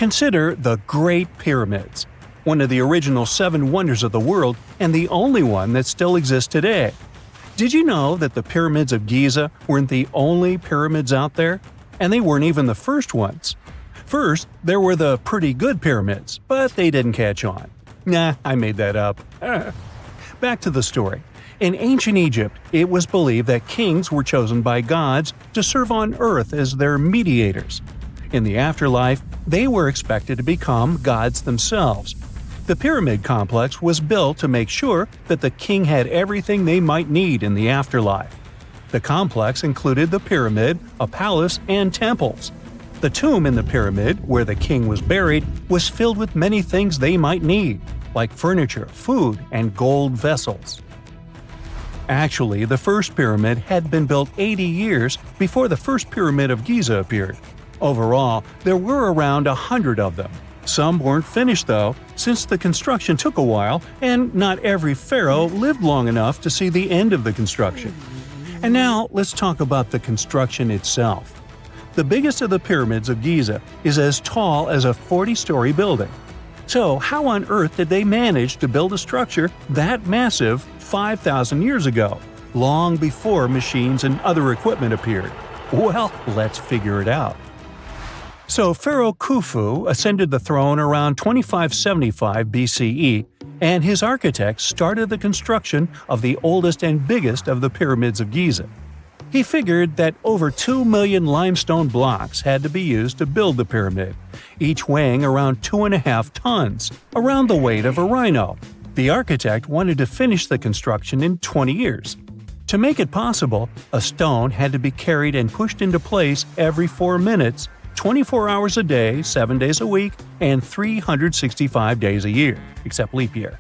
Consider the Great Pyramids, one of the original 7 wonders of the world and the only one that still exists today. Did you know that the pyramids of Giza weren't the only pyramids out there? And they weren't even the first ones. First, there were the pretty good pyramids, but they didn't catch on. Nah, I made that up. Back to the story. In ancient Egypt, it was believed that kings were chosen by gods to serve on earth as their mediators. In the afterlife, they were expected to become gods themselves. The pyramid complex was built to make sure that the king had everything they might need in the afterlife. The complex included the pyramid, a palace, and temples. The tomb in the pyramid, where the king was buried, was filled with many things they might need, like furniture, food, and gold vessels. Actually, the first pyramid had been built 80 years before the first pyramid of Giza appeared. Overall, there were around 100 of them. Some weren't finished though, since the construction took a while and not every pharaoh lived long enough to see the end of the construction. And now let's talk about the construction itself. The biggest of the pyramids of Giza is as tall as a 40-story building. So how on earth did they manage to build a structure that massive 5,000 years ago, long before machines and other equipment appeared? Well, let's figure it out. So Pharaoh Khufu ascended the throne around 2575 BCE, and his architects started the construction of the oldest and biggest of the pyramids of Giza. He figured that over 2 million limestone blocks had to be used to build the pyramid, each weighing around 2.5 tons, around the weight of a rhino. The architect wanted to finish the construction in 20 years. To make it possible, a stone had to be carried and pushed into place every 4 minutes, 24 hours a day, 7 days a week, and 365 days a year, except leap year.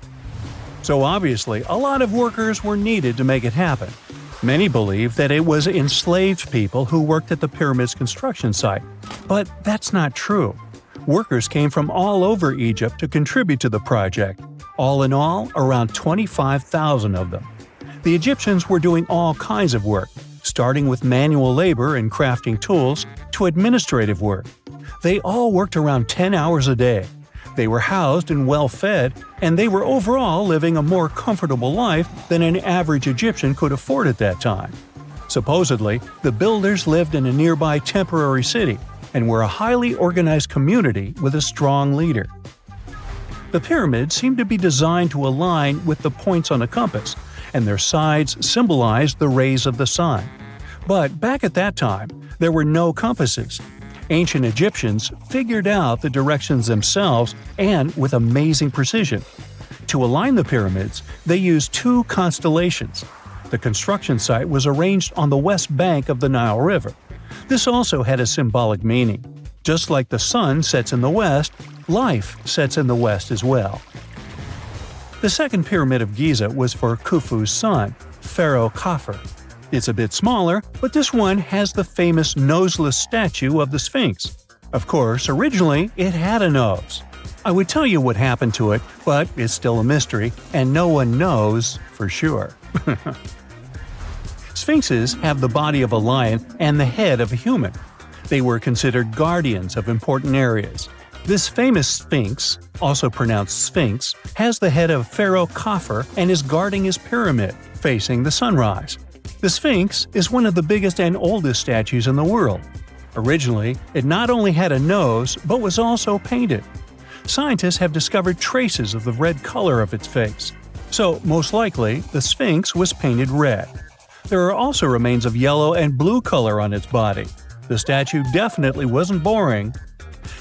So obviously, a lot of workers were needed to make it happen. Many believe that it was enslaved people who worked at the pyramid's construction site, but that's not true. Workers came from all over Egypt to contribute to the project. All in all, around 25,000 of them. The Egyptians were doing all kinds of work, starting with manual labor and crafting tools to administrative work. They all worked around 10 hours a day. They were housed and well fed, and they were overall living a more comfortable life than an average Egyptian could afford at that time. Supposedly, the builders lived in a nearby temporary city and were a highly organized community with a strong leader. The pyramids seemed to be designed to align with the points on a compass, and their sides symbolized the rays of the sun. But back at that time, there were no compasses. Ancient Egyptians figured out the directions themselves and with amazing precision. To align the pyramids, they used 2 constellations. The construction site was arranged on the west bank of the Nile River. This also had a symbolic meaning. Just like the sun sets in the west, life sets in the west as well. The second pyramid of Giza was for Khufu's son, Pharaoh Khafre. It's a bit smaller, but this one has the famous noseless statue of the Sphinx. Of course, originally it had a nose. I would tell you what happened to it, but it's still a mystery, and no one knows for sure. Sphinxes have the body of a lion and the head of a human. They were considered guardians of important areas. This famous Sphinx, also pronounced Sphinx, has the head of Pharaoh Khafre and is guarding his pyramid, facing the sunrise. The Sphinx is one of the biggest and oldest statues in the world. Originally, it not only had a nose, but was also painted. Scientists have discovered traces of the red color of its face. So, most likely, the Sphinx was painted red. There are also remains of yellow and blue color on its body. The statue definitely wasn't boring.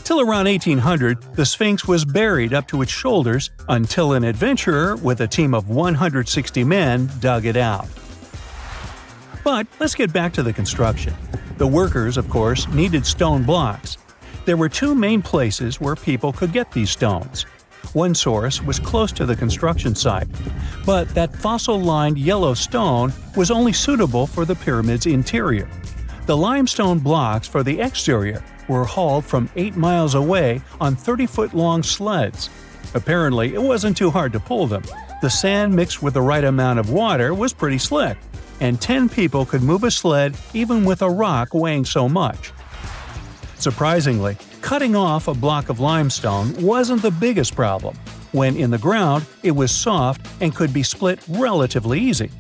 Till around 1800, the Sphinx was buried up to its shoulders until an adventurer with a team of 160 men dug it out. But let's get back to the construction. The workers, of course, needed stone blocks. There were 2 main places where people could get these stones. One source was close to the construction site, but that fossil-lined yellow stone was only suitable for the pyramid's interior. The limestone blocks for the exterior were hauled from 8 miles away on 30-foot-long sleds. Apparently, it wasn't too hard to pull them. The sand mixed with the right amount of water was pretty slick, and 10 people could move a sled even with a rock weighing so much. Surprisingly, cutting off a block of limestone wasn't the biggest problem. When in the ground, it was soft and could be split relatively easy.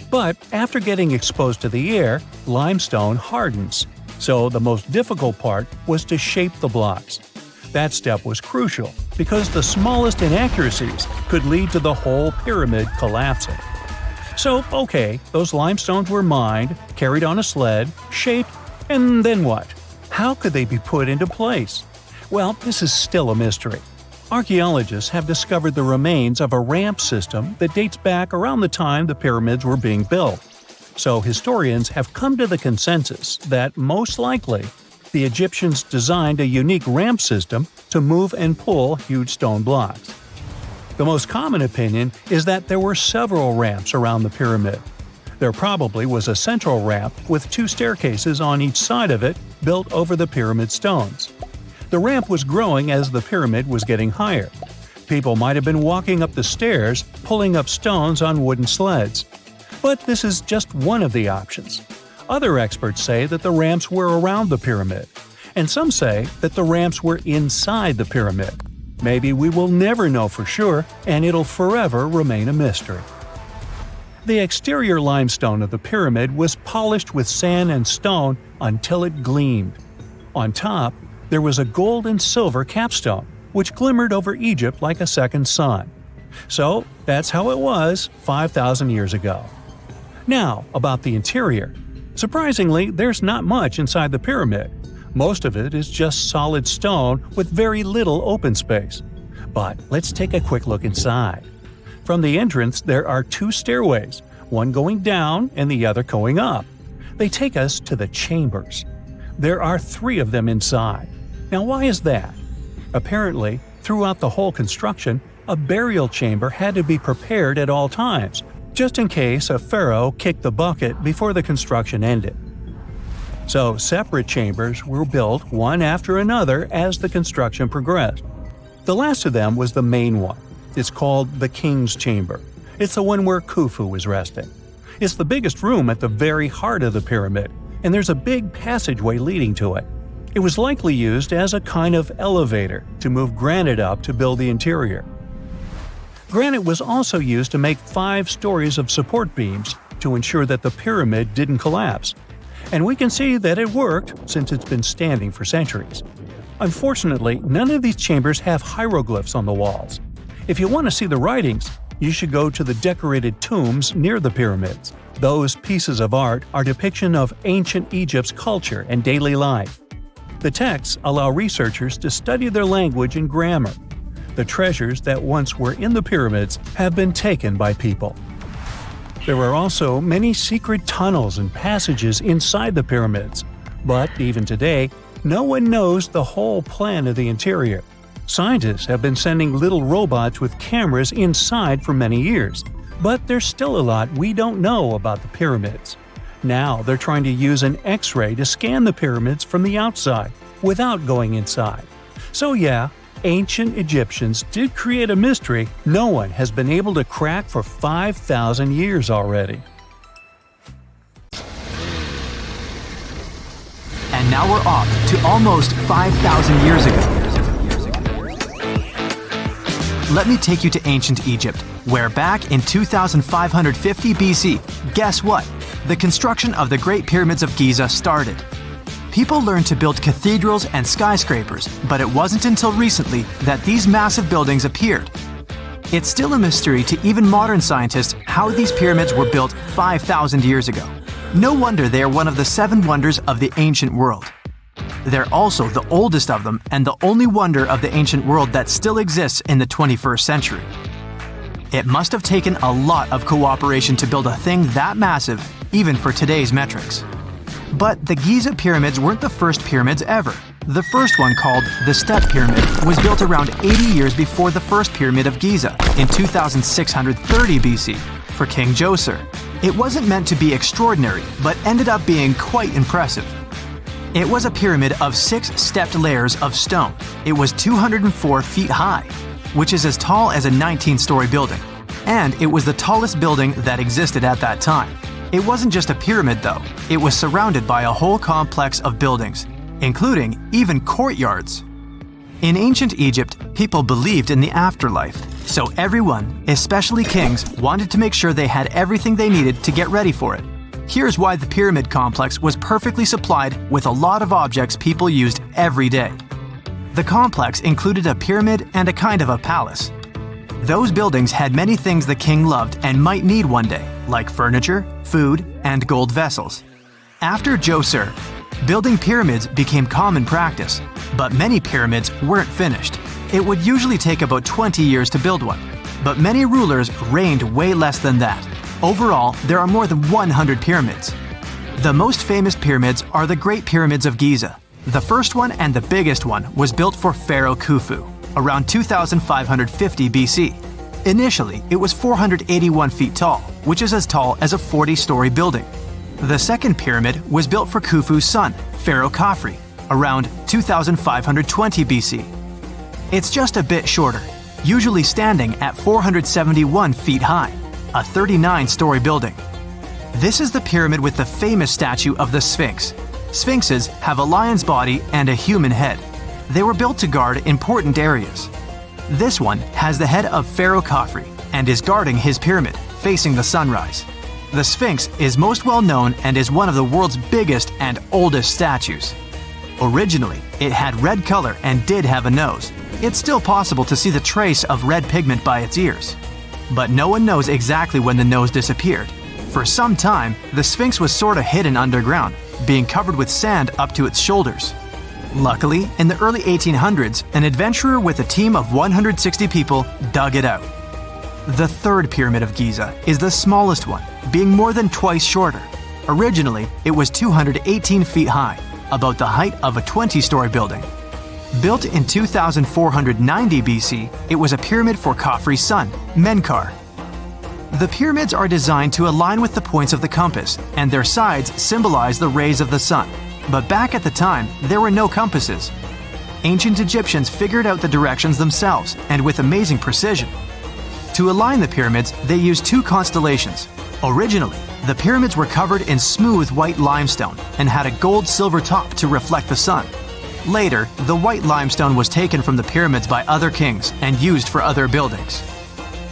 But after getting exposed to the air, limestone hardens. So the most difficult part was to shape the blocks. That step was crucial because the smallest inaccuracies could lead to the whole pyramid collapsing. So, okay, those limestones were mined, carried on a sled, shaped, and then what? How could they be put into place? Well, this is still a mystery. Archaeologists have discovered the remains of a ramp system that dates back around the time the pyramids were being built. So historians have come to the consensus that, most likely, the Egyptians designed a unique ramp system to move and pull huge stone blocks. The most common opinion is that there were several ramps around the pyramid. There probably was a central ramp with 2 staircases on each side of it built over the pyramid stones. The ramp was growing as the pyramid was getting higher. People might have been walking up the stairs, pulling up stones on wooden sleds. But this is just one of the options. Other experts say that the ramps were around the pyramid, and some say that the ramps were inside the pyramid. Maybe we will never know for sure, and it'll forever remain a mystery. The exterior limestone of the pyramid was polished with sand and stone until it gleamed. On top, there was a gold and silver capstone, which glimmered over Egypt like a second sun. So that's how it was 5,000 years ago. Now, about the interior. Surprisingly, there's not much inside the pyramid. Most of it is just solid stone with very little open space. But let's take a quick look inside. From the entrance, there are 2 stairways, one going down and the other going up. They take us to the chambers. There are 3 of them inside. Now, why is that? Apparently, throughout the whole construction, a burial chamber had to be prepared at all times, just in case a pharaoh kicked the bucket before the construction ended. So, separate chambers were built one after another as the construction progressed. The last of them was the main one. It's called the King's Chamber. It's the one where Khufu was resting. It's the biggest room at the very heart of the pyramid, and there's a big passageway leading to it. It was likely used as a kind of elevator to move granite up to build the interior. Granite was also used to make 5 stories of support beams to ensure that the pyramid didn't collapse. And we can see that it worked since it's been standing for centuries. Unfortunately, none of these chambers have hieroglyphs on the walls. If you want to see the writings, you should go to the decorated tombs near the pyramids. Those pieces of art are depiction of ancient Egypt's culture and daily life. The texts allow researchers to study their language and grammar. The treasures that once were in the pyramids have been taken by people. There are also many secret tunnels and passages inside the pyramids, but even today, no one knows the whole plan of the interior. Scientists have been sending little robots with cameras inside for many years, but there's still a lot we don't know about the pyramids. Now they're trying to use an X-ray to scan the pyramids from the outside, without going inside. So yeah, ancient Egyptians did create a mystery no one has been able to crack for 5,000 years already. And now we're off to almost 5,000 years ago. Let me take you to ancient Egypt, where back in 2550 BC, guess what? The construction of the Great Pyramids of Giza started. People learned to build cathedrals and skyscrapers, but it wasn't until recently that these massive buildings appeared. It's still a mystery to even modern scientists how these pyramids were built 5,000 years ago. No wonder they are one of the 7 wonders of the ancient world. They're also the oldest of them and the only wonder of the ancient world that still exists in the 21st century. It must have taken a lot of cooperation to build a thing that massive, even for today's metrics. But the Giza pyramids weren't the first pyramids ever. The first one, called the Step Pyramid, was built around 80 years before the first pyramid of Giza, in 2630 BC, for King Djoser. It wasn't meant to be extraordinary, but ended up being quite impressive. It was a pyramid of 6 stepped layers of stone. It was 204 feet high, which is as tall as a 19-story building. And it was the tallest building that existed at that time. It wasn't just a pyramid though, it was surrounded by a whole complex of buildings. including even courtyards. In ancient Egypt, people believed in the afterlife, so everyone, especially kings, wanted to make sure they had everything they needed to get ready for it. Here's why the pyramid complex was perfectly supplied with a lot of objects people used every day. The complex included a pyramid and a kind of a palace. Those buildings had many things the king loved and might need one day, like furniture, food, and gold vessels. After Djoser, building pyramids became common practice, but many pyramids weren't finished. It would usually take about 20 years to build one, but many rulers reigned way less than that. Overall, there are more than 100 pyramids. The most famous pyramids are the Great Pyramids of Giza. The first one and the biggest one was built for Pharaoh Khufu, around 2550 BC. Initially, it was 481 feet tall, which is as tall as a 40-story building. The second pyramid was built for Khufu's son, Pharaoh Khafre, around 2520 BC. It's just a bit shorter, usually standing at 471 feet high, a 39-story building. This is the pyramid with the famous statue of the Sphinx. Sphinxes have a lion's body and a human head. They were built to guard important areas. This one has the head of Pharaoh Khafre and is guarding his pyramid, facing the sunrise. The Sphinx is most well known and is one of the world's biggest and oldest statues. Originally, it had red color and did have a nose. It's still possible to see the trace of red pigment by its ears. But no one knows exactly when the nose disappeared. For some time, the Sphinx was sort of hidden underground, being covered with sand up to its shoulders. Luckily, in the early 1800s, an adventurer with a team of 160 people dug it out. The third pyramid of Giza is the smallest one, being more than twice shorter. Originally, it was 218 feet high, about the height of a 20-story building. Built in 2490 BC, it was a pyramid for Khafre's son, Menkaure. The pyramids are designed to align with the points of the compass, and their sides symbolize the rays of the sun. But back at the time, there were no compasses. Ancient Egyptians figured out the directions themselves, and with amazing precision. To align the pyramids, they used two constellations. Originally, the pyramids were covered in smooth white limestone and had a gold-silver top to reflect the sun. Later, the white limestone was taken from the pyramids by other kings and used for other buildings.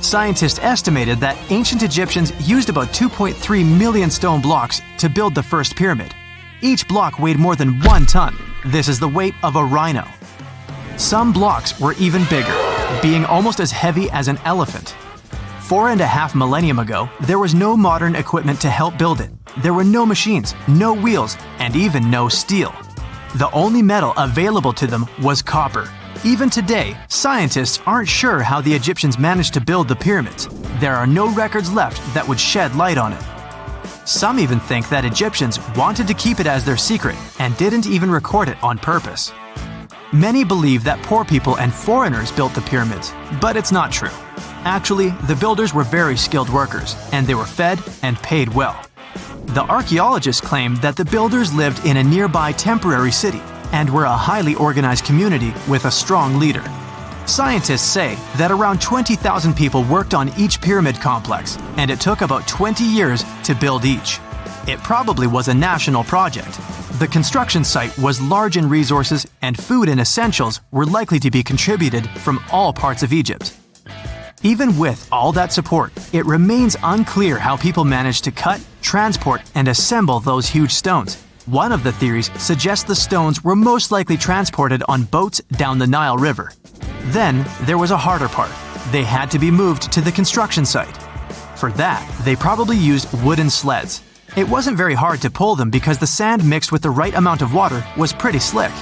Scientists estimated that ancient Egyptians used about 2.3 million stone blocks to build the first pyramid. Each block weighed more than 1 ton. This is the weight of a rhino. Some blocks were even bigger, being almost as heavy as an elephant. 4.5 millennia ago, there was no modern equipment to help build it. There were no machines, no wheels, and even no steel. The only metal available to them was copper. Even today, scientists aren't sure how the Egyptians managed to build the pyramids. There are no records left that would shed light on it. Some even think that Egyptians wanted to keep it as their secret and didn't even record it on purpose. Many believe that poor people and foreigners built the pyramids, but it's not true. Actually, the builders were very skilled workers, and they were fed and paid well. The archaeologists claim that the builders lived in a nearby temporary city and were a highly organized community with a strong leader. Scientists say that around 20,000 people worked on each pyramid complex, and it took about 20 years to build each. It probably was a national project. The construction site was large in resources, and food and essentials were likely to be contributed from all parts of Egypt. Even with all that support, it remains unclear how people managed to cut, transport, and assemble those huge stones. One of the theories suggests the stones were most likely transported on boats down the Nile River. Then, there was a harder part. They had to be moved to the construction site. For that, they probably used wooden sleds. It wasn't very hard to pull them because the sand mixed with the right amount of water was pretty slick.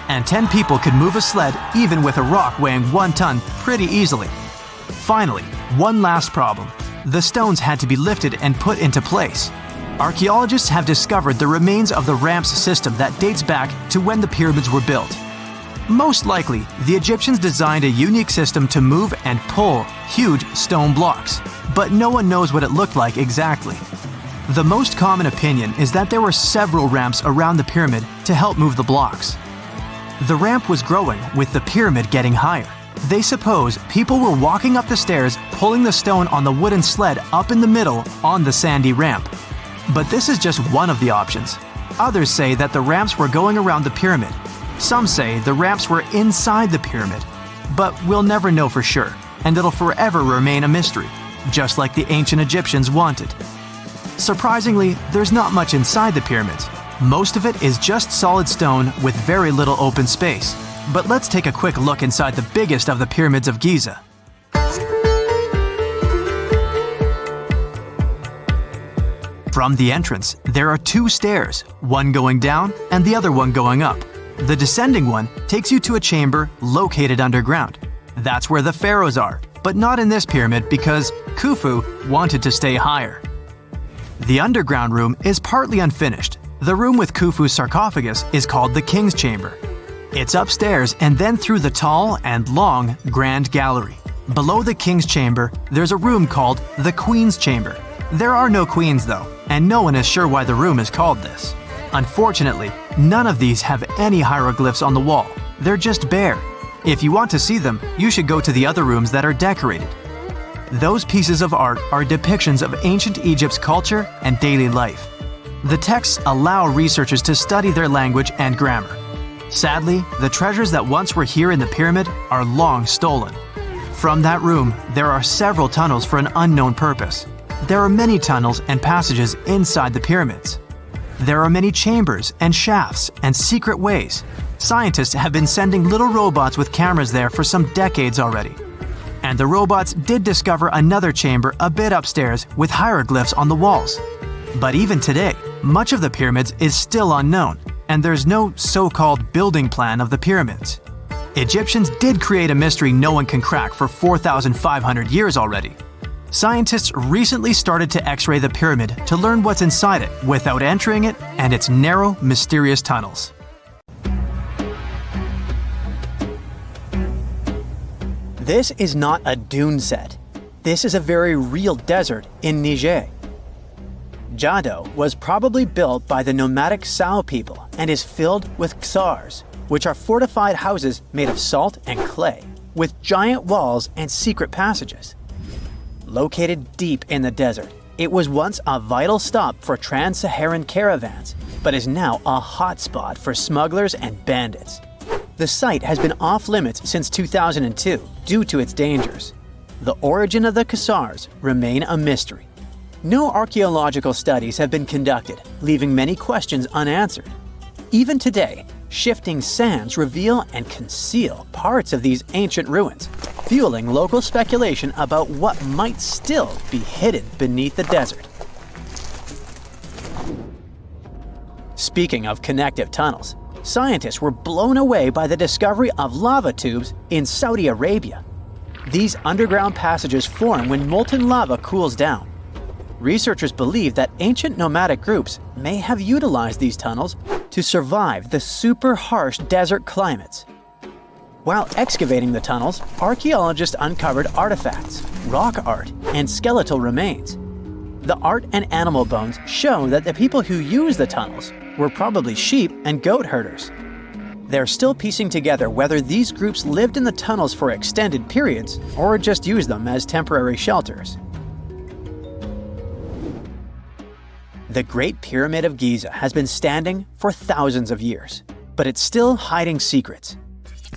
And 10 people could move a sled even with a rock weighing 1 ton pretty easily. Finally, one last problem. The stones had to be lifted and put into place. Archaeologists have discovered the remains of the ramps system that dates back to when the pyramids were built. Most likely, the Egyptians designed a unique system to move and pull huge stone blocks, but no one knows what it looked like exactly. The most common opinion is that there were several ramps around the pyramid to help move the blocks. The ramp was growing with the pyramid getting higher. They suppose people were walking up the stairs, pulling the stone on the wooden sled up in the middle on the sandy ramp. But this is just one of the options. Others say that the ramps were going around the pyramid. Some say the ramps were inside the pyramid. But we'll never know for sure, and it'll forever remain a mystery, just like the ancient Egyptians wanted. Surprisingly, there's not much inside the pyramids. Most of it is just solid stone with very little open space. But let's take a quick look inside the biggest of the pyramids of Giza. From the entrance, there are two stairs, one going down and the other one going up. The descending one takes you to a chamber located underground. That's where the pharaohs are, but not in this pyramid because Khufu wanted to stay higher. The underground room is partly unfinished. The room with Khufu's sarcophagus is called the King's Chamber. It's upstairs and then through the tall and long Grand Gallery. Below the King's Chamber, there's a room called the Queen's Chamber. There are no queens though, and no one is sure why the room is called this. Unfortunately, none of these have any hieroglyphs on the wall. They're just bare. If you want to see them, you should go to the other rooms that are decorated. Those pieces of art are depictions of ancient Egypt's culture and daily life. The texts allow researchers to study their language and grammar. Sadly, the treasures that once were here in the pyramid are long stolen. From that room, there are several tunnels for an unknown purpose. There are many tunnels and passages inside the pyramids. There are many chambers and shafts and secret ways. Scientists have been sending little robots with cameras there for some decades already. And the robots did discover another chamber a bit upstairs with hieroglyphs on the walls. But even today, much of the pyramids is still unknown, and there's no so-called building plan of the pyramids. Egyptians did create a mystery no one can crack for 4,500 years already. Scientists recently started to X-ray the pyramid to learn what's inside it without entering it and its narrow, mysterious tunnels. This is not a dune set. This is a very real desert in Niger. Jado was probably built by the nomadic Sao people and is filled with ksars, which are fortified houses made of salt and clay, with giant walls and secret passages. Located deep in the desert, it was once a vital stop for trans-Saharan caravans, but is now a hotspot for smugglers and bandits. The site has been off-limits since 2002 due to its dangers. The origin of the ksars remain a mystery. No archaeological studies have been conducted, leaving many questions unanswered. Even today, shifting sands reveal and conceal parts of these ancient ruins, fueling local speculation about what might still be hidden beneath the desert. Speaking of connective tunnels, scientists were blown away by the discovery of lava tubes in Saudi Arabia. These underground passages form when molten lava cools down. Researchers believe that ancient nomadic groups may have utilized these tunnels to survive the super harsh desert climates. While excavating the tunnels, archaeologists uncovered artifacts, rock art, and skeletal remains. The art and animal bones show that the people who used the tunnels were probably sheep and goat herders. They're still piecing together whether these groups lived in the tunnels for extended periods or just used them as temporary shelters. The Great Pyramid of Giza has been standing for thousands of years, but it's still hiding secrets.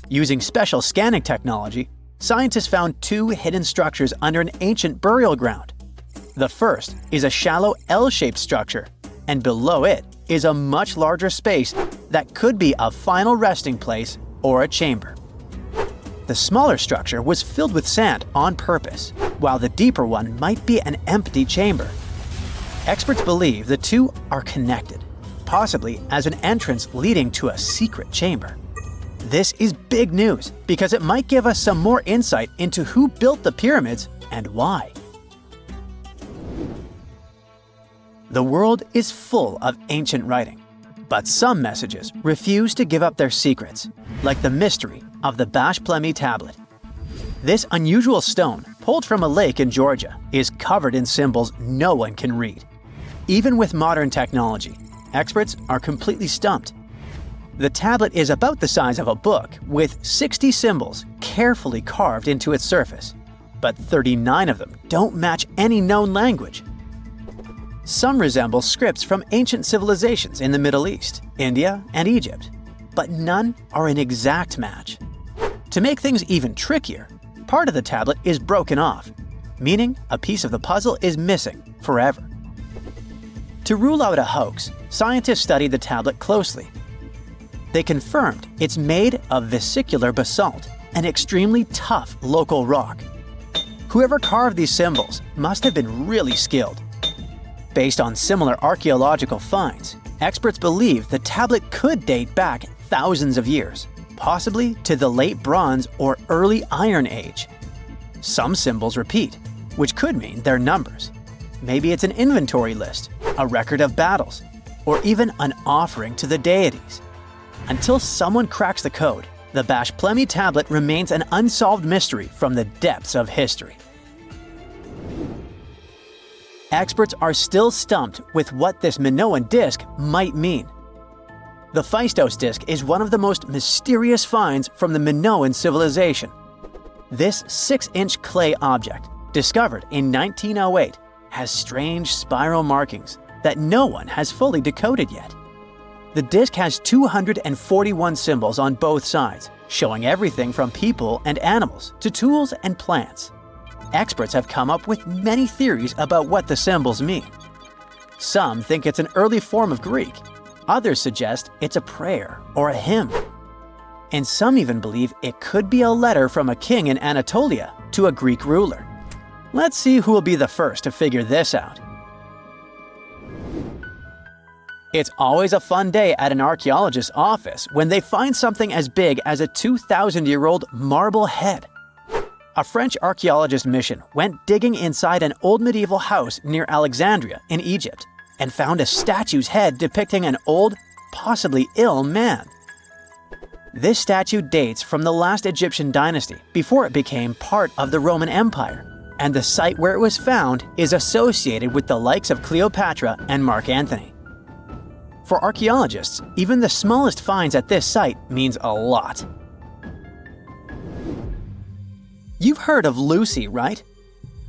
Using special scanning technology, scientists found two hidden structures under an ancient burial ground. The first is a shallow L-shaped structure, and below it is a much larger space that could be a final resting place or a chamber. The smaller structure was filled with sand on purpose, while the deeper one might be an empty chamber. Experts believe the two are connected, possibly as an entrance leading to a secret chamber. This is big news because it might give us some more insight into who built the pyramids and why. The world is full of ancient writing, but some messages refuse to give up their secrets, like the mystery of the Bashplemi tablet. This unusual stone, pulled from a lake in Georgia, is covered in symbols no one can read. Even with modern technology, experts are completely stumped. The tablet is about the size of a book, with 60 symbols carefully carved into its surface, but 39 of them don't match any known language. Some resemble scripts from ancient civilizations in the Middle East, India, and Egypt, but none are an exact match. To make things even trickier, part of the tablet is broken off, meaning a piece of the puzzle is missing forever. To rule out a hoax, scientists studied the tablet closely. They confirmed it's made of vesicular basalt, an extremely tough local rock. Whoever carved these symbols must have been really skilled. Based on similar archaeological finds, experts believe the tablet could date back thousands of years, possibly to the late Bronze or early Iron Age. Some symbols repeat, which could mean they're numbers. Maybe it's an inventory list, a record of battles, or even an offering to the deities. Until someone cracks the code, the Bashplemi tablet remains an unsolved mystery from the depths of history. Experts are still stumped with what this Minoan disc might mean. The Phaistos disc is one of the most mysterious finds from the Minoan civilization. This 6-inch clay object, discovered in 1908, has strange spiral markings that no one has fully decoded yet. The disc has 241 symbols on both sides, showing everything from people and animals to tools and plants. Experts have come up with many theories about what the symbols mean. Some think it's an early form of Greek. Others suggest it's a prayer or a hymn. And some even believe it could be a letter from a king in Anatolia to a Greek ruler. Let's see who will be the first to figure this out. It's always a fun day at an archaeologist's office when they find something as big as a 2,000-year-old marble head. A French archaeologist mission went digging inside an old medieval house near Alexandria in Egypt and found a statue's head depicting an old, possibly ill man. This statue dates from the last Egyptian dynasty before it became part of the Roman Empire, and the site where it was found is associated with the likes of Cleopatra and Mark Antony. For archaeologists, even the smallest finds at this site means a lot. You've heard of Lucy, right?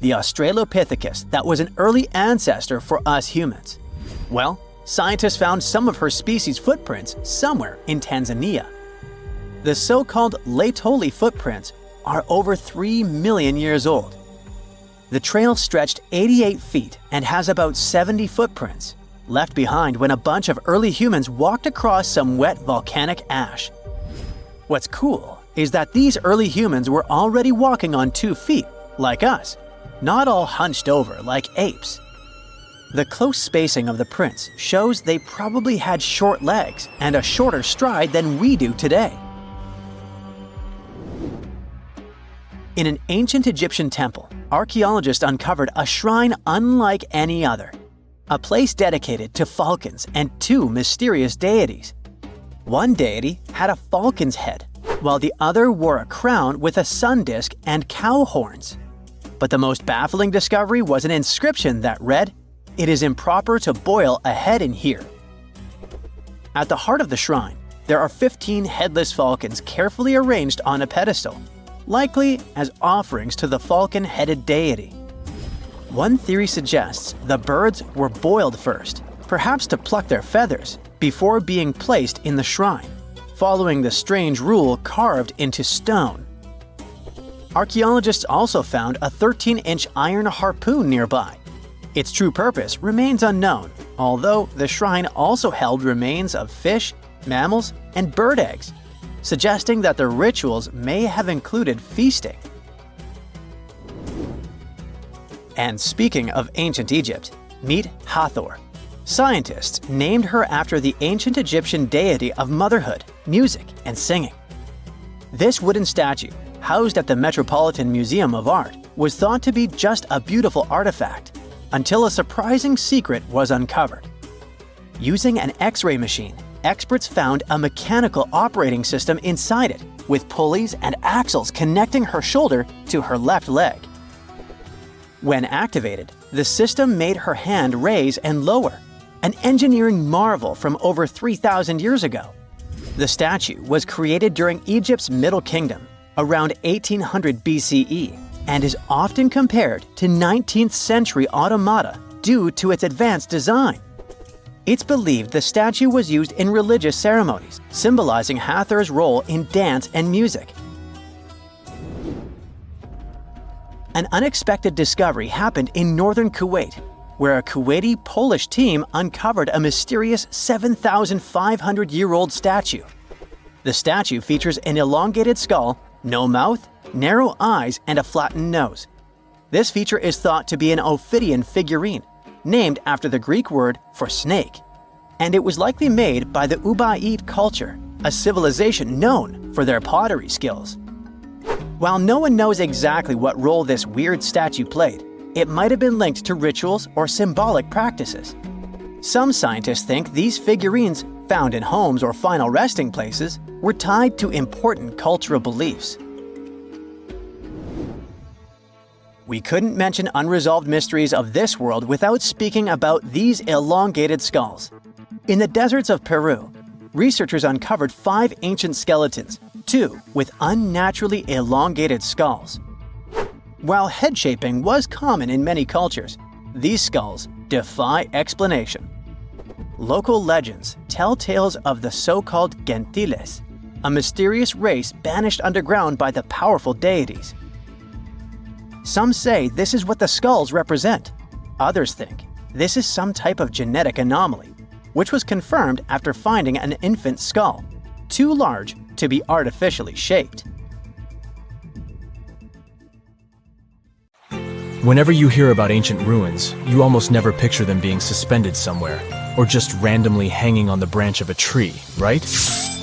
The Australopithecus that was an early ancestor for us humans. Well, scientists found some of her species' footprints somewhere in Tanzania. The so-called Laetoli footprints are over 3 million years old. The trail stretched 88 feet and has about 70 footprints, left behind when a bunch of early humans walked across some wet volcanic ash. What's cool is that these early humans were already walking on 2 feet, like us, not all hunched over like apes. The close spacing of the prints shows they probably had short legs and a shorter stride than we do today. In an ancient Egyptian temple, archaeologists uncovered a shrine unlike any other, a place dedicated to falcons and 2 mysterious deities. One deity had a falcon's head, while the other wore a crown with a sun disk and cow horns. But the most baffling discovery was an inscription that read, "It is improper to boil a head in here." At the heart of the shrine, there are 15 headless falcons carefully arranged on a pedestal, likely as offerings to the falcon-headed deity. One theory suggests the birds were boiled first, perhaps to pluck their feathers, before being placed in the shrine, following the strange rule carved into stone. Archaeologists also found a 13-inch iron harpoon nearby. Its true purpose remains unknown, although the shrine also held remains of fish, mammals, and bird eggs, suggesting that the rituals may have included feasting. And speaking of ancient Egypt, meet Hathor. Scientists named her after the ancient Egyptian deity of motherhood, music, and singing. This wooden statue, housed at the Metropolitan Museum of Art, was thought to be just a beautiful artifact, until a surprising secret was uncovered. Using an X-ray machine, experts found a mechanical operating system inside it, with pulleys and axles connecting her shoulder to her left leg. When activated, the system made her hand raise and lower, an engineering marvel from over 3,000 years ago. The statue was created during Egypt's Middle Kingdom, around 1800 BCE, and is often compared to 19th century automata due to its advanced design. It's believed the statue was used in religious ceremonies, symbolizing Hathor's role in dance and music. An unexpected discovery happened in northern Kuwait, where a Kuwaiti-Polish team uncovered a mysterious 7,500-year-old statue. The statue features an elongated skull, no mouth, narrow eyes, and a flattened nose. This feature is thought to be an Ophidian figurine, named after the Greek word for snake, and it was likely made by the Ubaid culture, a civilization known for their pottery skills. While no one knows exactly what role this weird statue played, it might have been linked to rituals or symbolic practices. Some scientists think these figurines, found in homes or final resting places, were tied to important cultural beliefs. We couldn't mention unresolved mysteries of this world without speaking about these elongated skulls. In the deserts of Peru, researchers uncovered 5 ancient skeletons, 2 with unnaturally elongated skulls. While head shaping was common in many cultures, these skulls defy explanation. Local legends tell tales of the so-called gentiles, a mysterious race banished underground by the powerful deities. Some say this is what the skulls represent. Others think this is some type of genetic anomaly, which was confirmed after finding an infant skull, too large to be artificially shaped. Whenever you hear about ancient ruins, you almost never picture them being suspended somewhere, or just randomly hanging on the branch of a tree, right?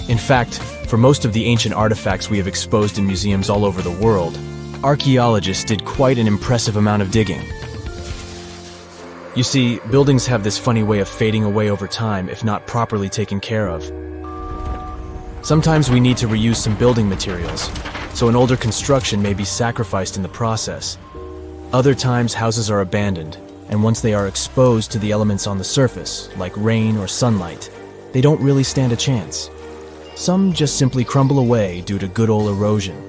In fact, for most of the ancient artifacts we have exposed in museums all over the world, archaeologists did quite an impressive amount of digging. You see, buildings have this funny way of fading away over time if not properly taken care of. Sometimes we need to reuse some building materials, so an older construction may be sacrificed in the process. Other times houses are abandoned, and once they are exposed to the elements on the surface, like rain or sunlight, they don't really stand a chance. Some just simply crumble away due to good old erosion.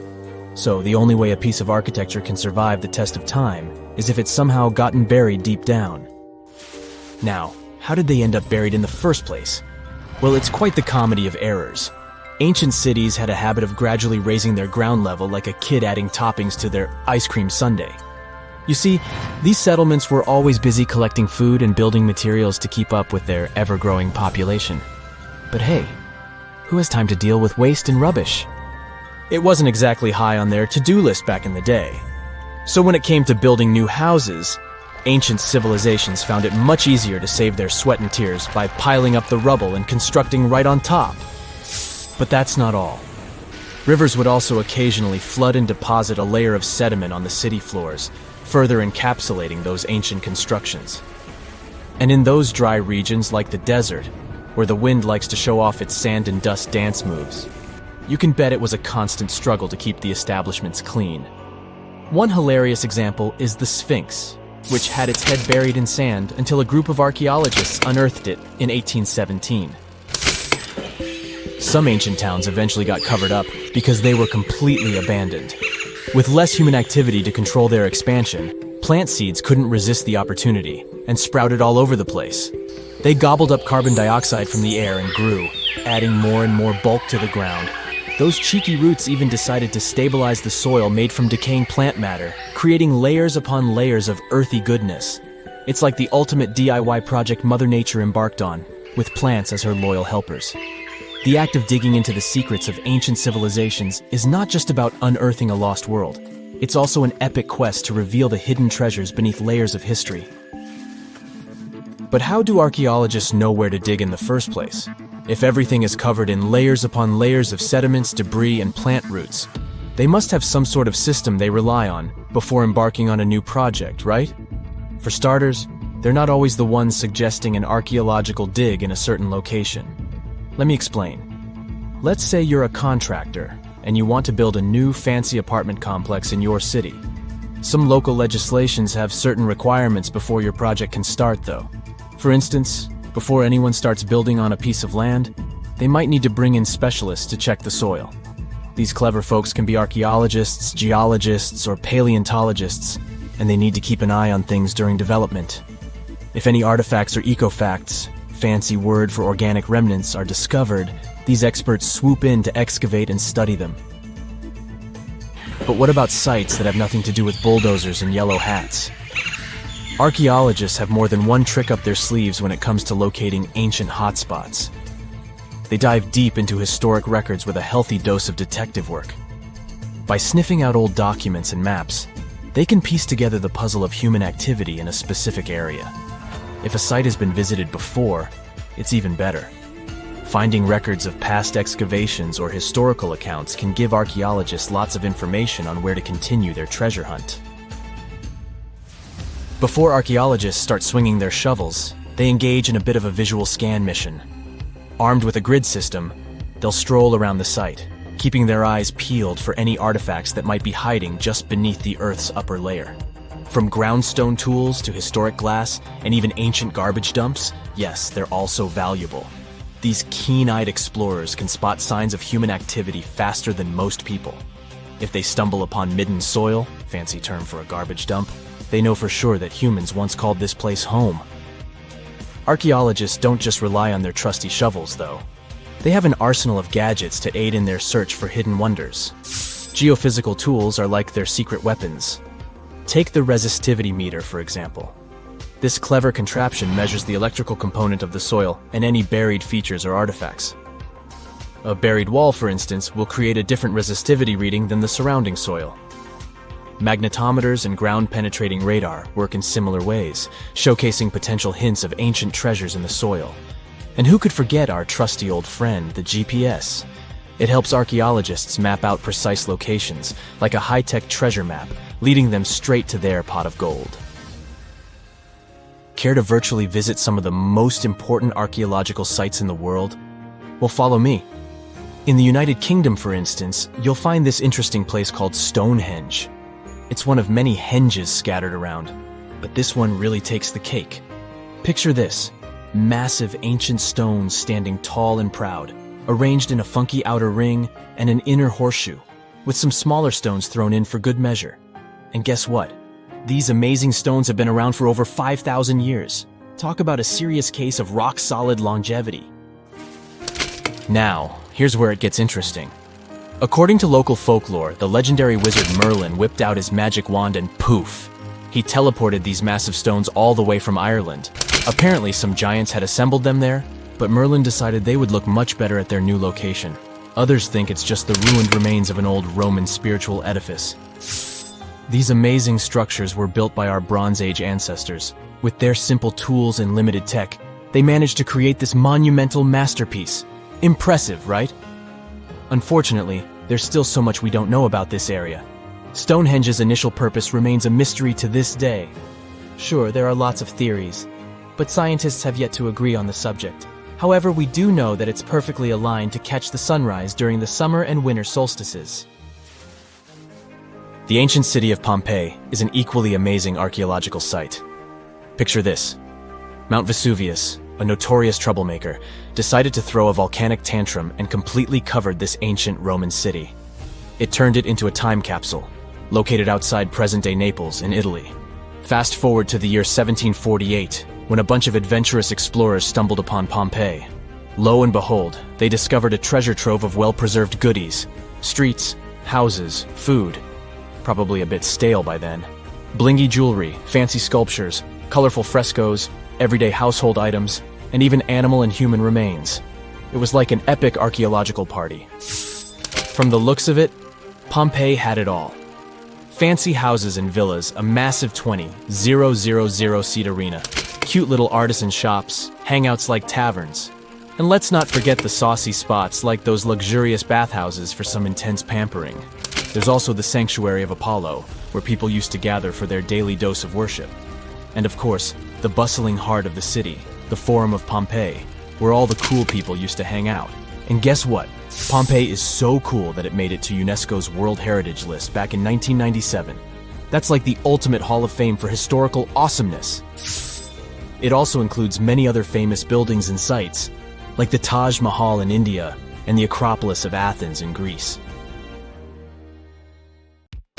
So the only way a piece of architecture can survive the test of time is if it's somehow gotten buried deep down. Now, how did they end up buried in the first place? Well, it's quite the comedy of errors. Ancient cities had a habit of gradually raising their ground level like a kid adding toppings to their ice cream sundae. You see, these settlements were always busy collecting food and building materials to keep up with their ever-growing population. But hey, who has time to deal with waste and rubbish? It wasn't exactly high on their to-do list back in the day. So when it came to building new houses, ancient civilizations found it much easier to save their sweat and tears by piling up the rubble and constructing right on top. But that's not all. Rivers would also occasionally flood and deposit a layer of sediment on the city floors, further encapsulating those ancient constructions. And in those dry regions like the desert, where the wind likes to show off its sand and dust dance moves, you can bet it was a constant struggle to keep the establishments clean. One hilarious example is the Sphinx, which had its head buried in sand until a group of archaeologists unearthed it in 1817. Some ancient towns eventually got covered up because they were completely abandoned. With less human activity to control their expansion, plant seeds couldn't resist the opportunity and sprouted all over the place. They gobbled up carbon dioxide from the air and grew, adding more and more bulk to the ground. Those cheeky roots even decided to stabilize the soil made from decaying plant matter, creating layers upon layers of earthy goodness. It's like the ultimate DIY project Mother Nature embarked on, with plants as her loyal helpers. The act of digging into the secrets of ancient civilizations is not just about unearthing a lost world. It's also an epic quest to reveal the hidden treasures beneath layers of history. But how do archaeologists know where to dig in the first place? If everything is covered in layers upon layers of sediments, debris, and plant roots, they must have some sort of system they rely on before embarking on a new project, right? For starters, they're not always the ones suggesting an archaeological dig in a certain location. Let me explain. Let's say you're a contractor and you want to build a new fancy apartment complex in your city. Some local legislations have certain requirements before your project can start, though. For instance, before anyone starts building on a piece of land, they might need to bring in specialists to check the soil. These clever folks can be archaeologists, geologists, or paleontologists, and they need to keep an eye on things during development. If any artifacts or ecofacts, fancy word for organic remnants, are discovered, these experts swoop in to excavate and study them. But what about sites that have nothing to do with bulldozers and yellow hats? Archaeologists have more than one trick up their sleeves when it comes to locating ancient hotspots. They dive deep into historic records with a healthy dose of detective work. By sniffing out old documents and maps, they can piece together the puzzle of human activity in a specific area. If a site has been visited before, it's even better. Finding records of past excavations or historical accounts can give archaeologists lots of information on where to continue their treasure hunt. Before archaeologists start swinging their shovels, they engage in a bit of a visual scan mission. Armed with a grid system, they'll stroll around the site, keeping their eyes peeled for any artifacts that might be hiding just beneath the Earth's upper layer. From groundstone tools to historic glass and even ancient garbage dumps, yes, they're all so valuable. These keen-eyed explorers can spot signs of human activity faster than most people. If they stumble upon midden soil, fancy term for a garbage dump, they know for sure that humans once called this place home. Archaeologists don't just rely on their trusty shovels, though. They have an arsenal of gadgets to aid in their search for hidden wonders. Geophysical tools are like their secret weapons. Take the resistivity meter, for example. This clever contraption measures the electrical component of the soil and any buried features or artifacts. A buried wall, for instance, will create a different resistivity reading than the surrounding soil. Magnetometers and ground-penetrating radar work in similar ways, showcasing potential hints of ancient treasures in the soil. And who could forget our trusty old friend, the GPS? It helps archaeologists map out precise locations, like a high-tech treasure map, leading them straight to their pot of gold. Care to virtually visit some of the most important archaeological sites in the world? Well, follow me. In the United Kingdom, for instance, you'll find this interesting place called Stonehenge. It's one of many henges scattered around, but this one really takes the cake. Picture this: massive ancient stones standing tall and proud, arranged in a funky outer ring and an inner horseshoe, with some smaller stones thrown in for good measure. And guess what? These amazing stones have been around for over 5,000 years. Talk about a serious case of rock-solid longevity. Now, here's where it gets interesting. According to local folklore, the legendary wizard Merlin whipped out his magic wand and poof! He teleported these massive stones all the way from Ireland. Apparently, some giants had assembled them there, but Merlin decided they would look much better at their new location. Others think it's just the ruined remains of an old Roman spiritual edifice. These amazing structures were built by our Bronze Age ancestors. With their simple tools and limited tech, they managed to create this monumental masterpiece. Impressive, right? Unfortunately, there's still so much we don't know about this area. Stonehenge's initial purpose remains a mystery to this day. Sure, there are lots of theories, but scientists have yet to agree on the subject. However, we do know that it's perfectly aligned to catch the sunrise during the summer and winter solstices. The ancient city of Pompeii is an equally amazing archaeological site. Picture this: Mount Vesuvius, a notorious troublemaker, decided to throw a volcanic tantrum and completely covered this ancient Roman city. It turned it into a time capsule, located outside present-day Naples in Italy. Fast forward to the year 1748, when a bunch of adventurous explorers stumbled upon Pompeii. Lo and behold, they discovered a treasure trove of well-preserved goodies: streets, houses, food. Probably a bit stale by then. Blingy jewelry, fancy sculptures, colorful frescoes, everyday household items, and even animal and human remains. It was like an epic archaeological party. From the looks of it, Pompeii had it all. Fancy houses and villas, a massive 20,000-seat arena, cute little artisan shops, hangouts like taverns. And let's not forget the saucy spots like those luxurious bathhouses for some intense pampering. There's also the Sanctuary of Apollo, where people used to gather for their daily dose of worship. And of course, the bustling heart of the city, the Forum of Pompeii, where all the cool people used to hang out. And guess what? Pompeii is so cool that it made it to UNESCO's World Heritage List back in 1997. That's like the ultimate Hall of Fame for historical awesomeness. It also includes many other famous buildings and sites, like the Taj Mahal in India and the Acropolis of Athens in Greece.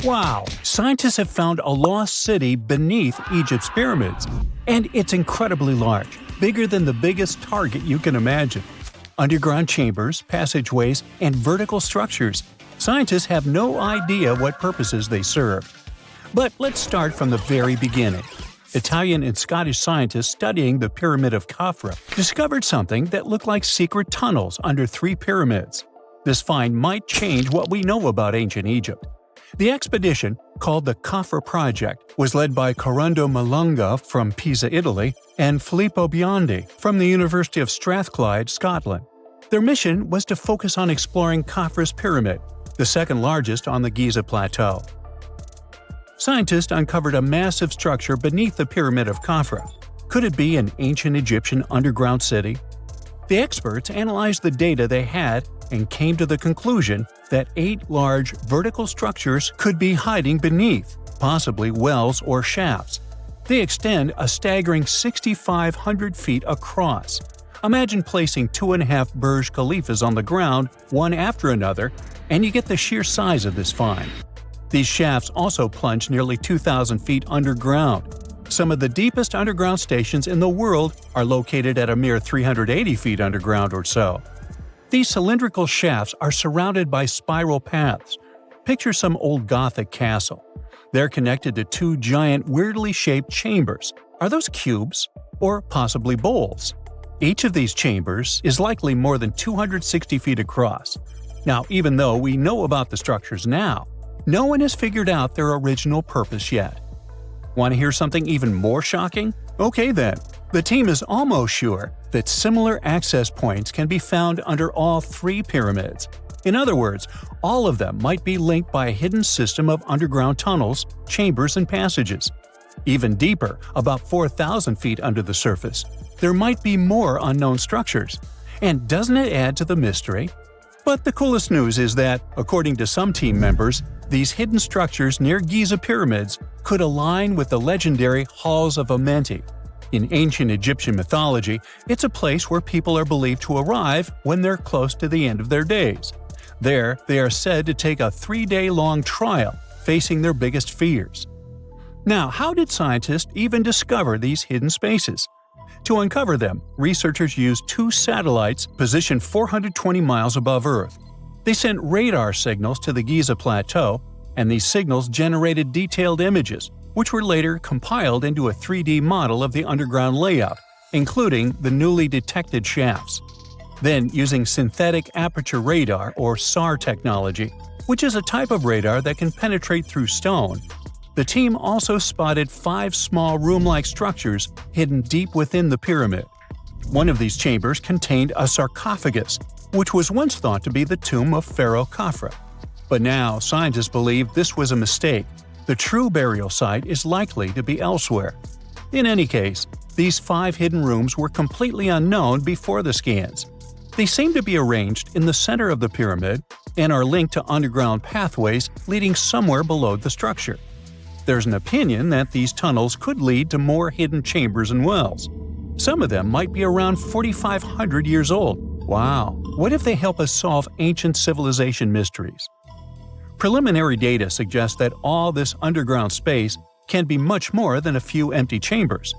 Wow! Scientists have found a lost city beneath Egypt's pyramids. And it's incredibly large, bigger than the biggest target you can imagine. Underground chambers, passageways, and vertical structures. Scientists have no idea what purposes they serve. But let's start from the very beginning. Italian and Scottish scientists studying the Pyramid of Khafra discovered something that looked like secret tunnels under 3 pyramids. This find might change what we know about ancient Egypt. The expedition, called the Khafra Project, was led by Corrado Malunga from Pisa, Italy, and Filippo Biondi from the University of Strathclyde, Scotland. Their mission was to focus on exploring Khafra's pyramid, the second largest on the Giza Plateau. Scientists uncovered a massive structure beneath the Pyramid of Khafra. Could it be an ancient Egyptian underground city? The experts analyzed the data they had and came to the conclusion that 8 large vertical structures could be hiding beneath, possibly wells or shafts. They extend a staggering 6,500 feet across. Imagine placing 2.5 Burj Khalifas on the ground, one after another, and you get the sheer size of this find. These shafts also plunge nearly 2,000 feet underground. Some of the deepest underground stations in the world are located at a mere 380 feet underground or so. These cylindrical shafts are surrounded by spiral paths. Picture some old Gothic castle. They're connected to 2 giant, weirdly shaped chambers. Are those cubes? Or possibly bowls? Each of these chambers is likely more than 260 feet across. Now, even though we know about the structures now, no one has figured out their original purpose yet. Want to hear something even more shocking? Okay then. The team is almost sure that similar access points can be found under all 3 pyramids. In other words, all of them might be linked by a hidden system of underground tunnels, chambers, and passages. Even deeper, about 4,000 feet under the surface, there might be more unknown structures. And doesn't it add to the mystery? But the coolest news is that, according to some team members, these hidden structures near Giza pyramids could align with the legendary Halls of Amenti. In ancient Egyptian mythology, it's a place where people are believed to arrive when they're close to the end of their days. There, they are said to take a 3-day-long trial, facing their biggest fears. Now, how did scientists even discover these hidden spaces? To uncover them, researchers used 2 satellites positioned 420 miles above Earth. They sent radar signals to the Giza Plateau, and these signals generated detailed images, which were later compiled into a 3D model of the underground layout, including the newly detected shafts. Then, using synthetic aperture radar or SAR technology, which is a type of radar that can penetrate through stone, the team also spotted 5 small room-like structures hidden deep within the pyramid. One of these chambers contained a sarcophagus, which was once thought to be the tomb of Pharaoh Khafra. But now, scientists believe this was a mistake. The true burial site is likely to be elsewhere. In any case, these 5 hidden rooms were completely unknown before the scans. They seem to be arranged in the center of the pyramid and are linked to underground pathways leading somewhere below the structure. There's an opinion that these tunnels could lead to more hidden chambers and wells. Some of them might be around 4,500 years old. Wow! What if they help us solve ancient civilization mysteries? Preliminary data suggests that all this underground space can be much more than a few empty chambers.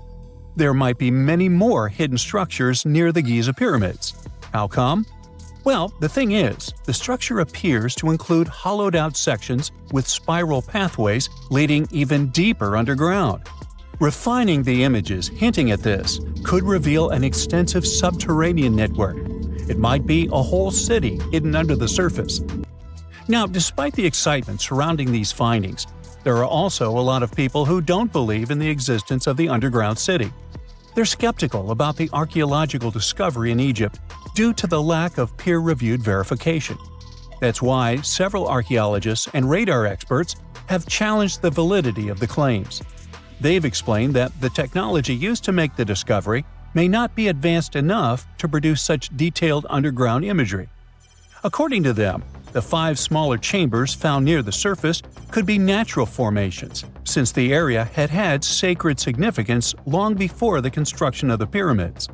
There might be many more hidden structures near the Giza pyramids. How come? Well, the thing is, the structure appears to include hollowed-out sections with spiral pathways leading even deeper underground. Refining the images hinting at this could reveal an extensive subterranean network. It might be a whole city hidden under the surface. Now, despite the excitement surrounding these findings, there are also a lot of people who don't believe in the existence of the underground city. They're skeptical about the archaeological discovery in Egypt due to the lack of peer-reviewed verification. That's why several archaeologists and radar experts have challenged the validity of the claims. They've explained that the technology used to make the discovery may not be advanced enough to produce such detailed underground imagery. According to them, the 5 smaller chambers found near the surface could be natural formations, since the area had had sacred significance long before the construction of the pyramids.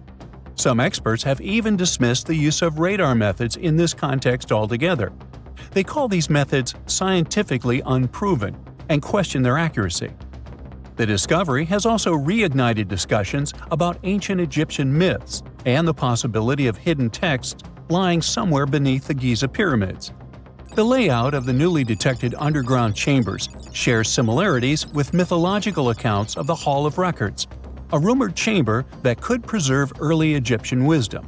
Some experts have even dismissed the use of radar methods in this context altogether. They call these methods scientifically unproven and question their accuracy. The discovery has also reignited discussions about ancient Egyptian myths and the possibility of hidden texts lying somewhere beneath the Giza pyramids. The layout of the newly detected underground chambers shares similarities with mythological accounts of the Hall of Records, a rumored chamber that could preserve early Egyptian wisdom.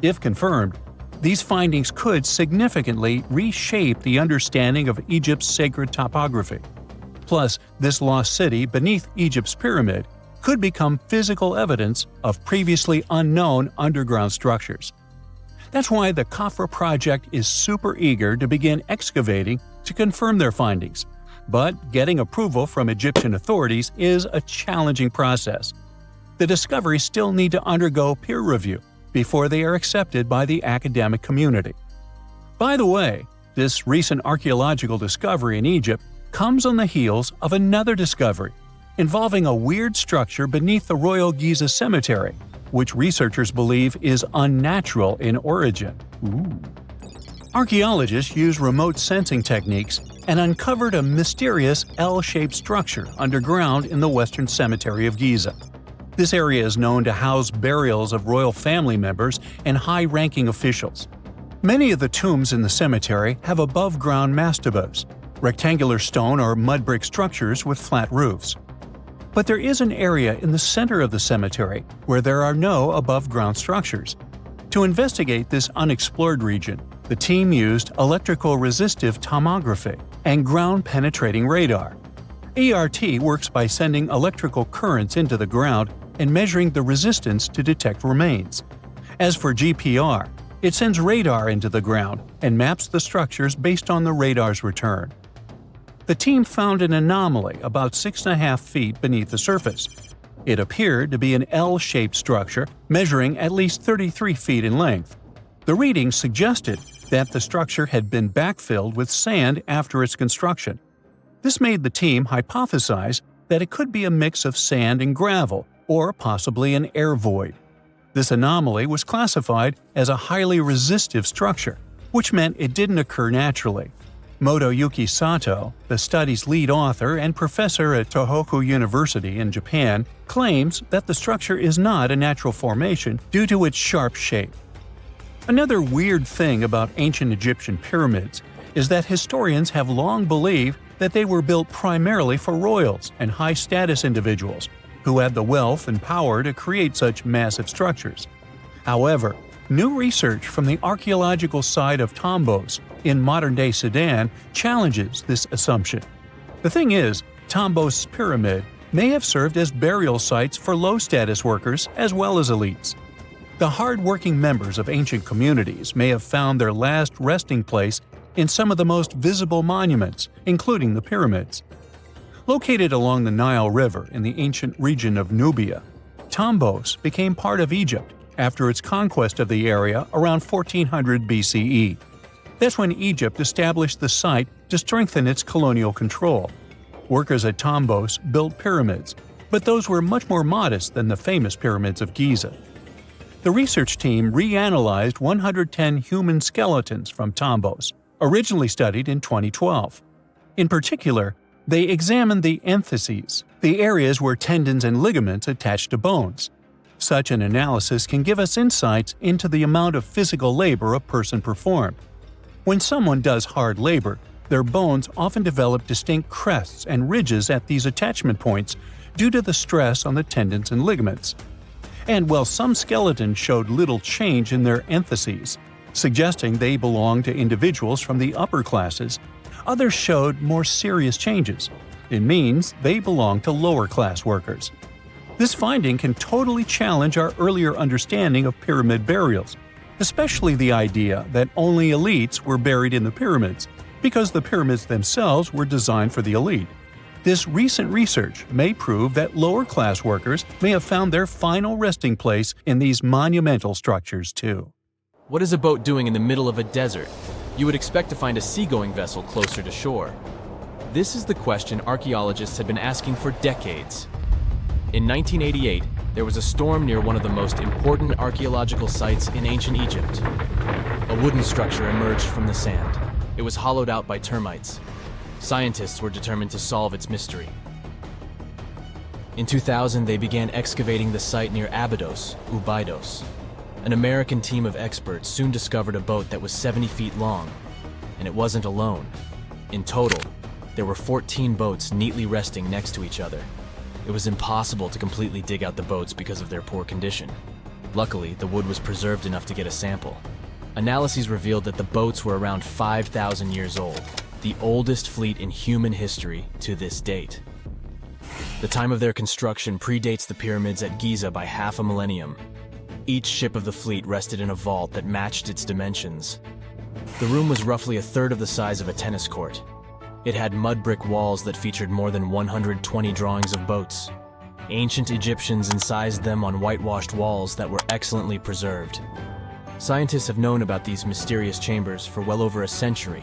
If confirmed, these findings could significantly reshape the understanding of Egypt's sacred topography. Plus, this lost city beneath Egypt's pyramid could become physical evidence of previously unknown underground structures. That's why the Khafra project is super eager to begin excavating to confirm their findings. But getting approval from Egyptian authorities is a challenging process. The discoveries still need to undergo peer review before they are accepted by the academic community. By the way, this recent archaeological discovery in Egypt comes on the heels of another discovery involving a weird structure beneath the Royal Giza Cemetery, which researchers believe is unnatural in origin. Archaeologists use remote sensing techniques and uncovered a mysterious L-shaped structure underground in the Western Cemetery of Giza. This area is known to house burials of royal family members and high-ranking officials. Many of the tombs in the cemetery have above-ground mastabas, rectangular stone or mud brick structures with flat roofs. But there is an area in the center of the cemetery where there are no above-ground structures. To investigate this unexplored region, the team used electrical resistive tomography and ground-penetrating radar. ERT works by sending electrical currents into the ground and measuring the resistance to detect remains. As for GPR, it sends radar into the ground and maps the structures based on the radar's return. The team found an anomaly about 6.5 feet beneath the surface. It appeared to be an L-shaped structure measuring at least 33 feet in length. The readings suggested that the structure had been backfilled with sand after its construction. This made the team hypothesize that it could be a mix of sand and gravel, or possibly an air void. This anomaly was classified as a highly resistive structure, which meant it didn't occur naturally. Motoyuki Sato, the study's lead author and professor at Tohoku University in Japan, claims that the structure is not a natural formation due to its sharp shape. Another weird thing about ancient Egyptian pyramids is that historians have long believed that they were built primarily for royals and high-status individuals who had the wealth and power to create such massive structures. However, new research from the archaeological site of Tombos in modern-day Sudan challenges this assumption. The thing is, Tombos' pyramid may have served as burial sites for low-status workers as well as elites. The hard-working members of ancient communities may have found their last resting place in some of the most visible monuments, including the pyramids. Located along the Nile River in the ancient region of Nubia, Tombos became part of Egypt after its conquest of the area around 1400 BCE. That's when Egypt established the site to strengthen its colonial control. Workers at Tombos built pyramids, but those were much more modest than the famous pyramids of Giza. The research team reanalyzed 110 human skeletons from Tombos, originally studied in 2012. In particular, they examined the entheses, the areas where tendons and ligaments attach to bones. Such an analysis can give us insights into the amount of physical labor a person performed. When someone does hard labor, their bones often develop distinct crests and ridges at these attachment points due to the stress on the tendons and ligaments. And while some skeletons showed little change in their entheses, suggesting they belonged to individuals from the upper classes, others showed more serious changes. It means they belong to lower-class workers. This finding can totally challenge our earlier understanding of pyramid burials, especially the idea that only elites were buried in the pyramids, because the pyramids themselves were designed for the elite. This recent research may prove that lower-class workers may have found their final resting place in these monumental structures too. What is a boat doing in the middle of a desert? You would expect to find a seagoing vessel closer to shore. This is the question archaeologists have been asking for decades. In 1988, there was a storm near one of the most important archaeological sites in ancient Egypt. A wooden structure emerged from the sand. It was hollowed out by termites. Scientists were determined to solve its mystery. In 2000, they began excavating the site near Abydos, Ubaid. An American team of experts soon discovered a boat that was 70 feet long, and it wasn't alone. In total, there were 14 boats neatly resting next to each other. It was impossible to completely dig out the boats because of their poor condition. Luckily, the wood was preserved enough to get a sample. Analyses revealed that the boats were around 5,000 years old, the oldest fleet in human history to this date. The time of their construction predates the pyramids at Giza by half a millennium. Each ship of the fleet rested in a vault that matched its dimensions. The room was roughly a third of the size of a tennis court. It had mud brick walls that featured more than 120 drawings of boats. Ancient Egyptians incised them on whitewashed walls that were excellently preserved. Scientists have known about these mysterious chambers for well over a century.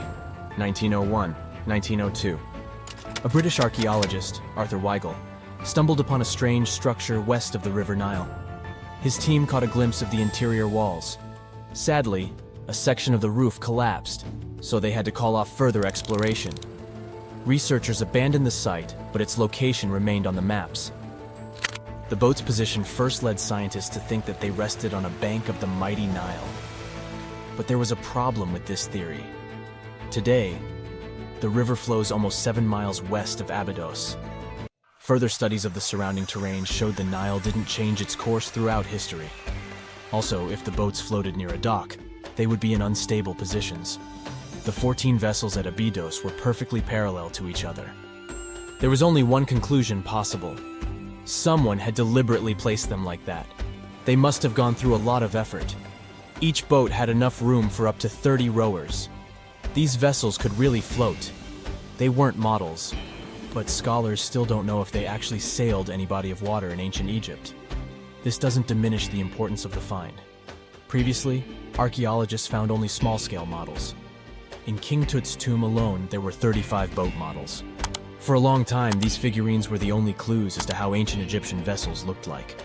1901, 1902. A British archaeologist, Arthur Weigel, stumbled upon a strange structure west of the River Nile. His team caught a glimpse of the interior walls. Sadly, a section of the roof collapsed, so they had to call off further exploration. Researchers abandoned the site, but its location remained on the maps. The boat's position first led scientists to think that they rested on a bank of the mighty Nile. But there was a problem with this theory. Today, the river flows almost 7 miles west of Abydos. Further studies of the surrounding terrain showed the Nile didn't change its course throughout history. Also, if the boats floated near a dock, they would be in unstable positions. The 14 vessels at Abydos were perfectly parallel to each other. There was only one conclusion possible. Someone had deliberately placed them like that. They must have gone through a lot of effort. Each boat had enough room for up to 30 rowers. These vessels could really float. They weren't models, but scholars still don't know if they actually sailed any body of water in ancient Egypt. This doesn't diminish the importance of the find. Previously, archaeologists found only small-scale models. In King Tut's tomb alone, there were 35 boat models. For a long time, these figurines were the only clues as to how ancient Egyptian vessels looked like.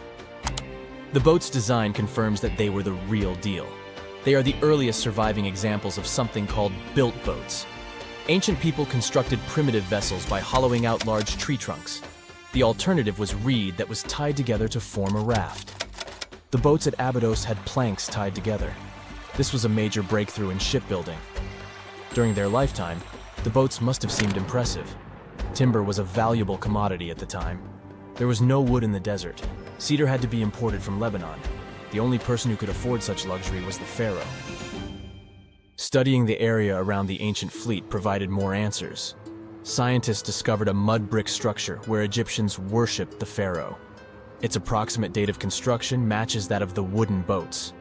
The boat's design confirms that they were the real deal. They are the earliest surviving examples of something called built boats. Ancient people constructed primitive vessels by hollowing out large tree trunks. The alternative was reed that was tied together to form a raft. The boats at Abydos had planks tied together. This was a major breakthrough in shipbuilding. During their lifetime, the boats must have seemed impressive. Timber was a valuable commodity at the time. There was no wood in the desert. Cedar had to be imported from Lebanon. The only person who could afford such luxury was the pharaoh. Studying the area around the ancient fleet provided more answers. Scientists discovered a mud brick structure where Egyptians worshipped the pharaoh. Its approximate date of construction matches that of the wooden boats.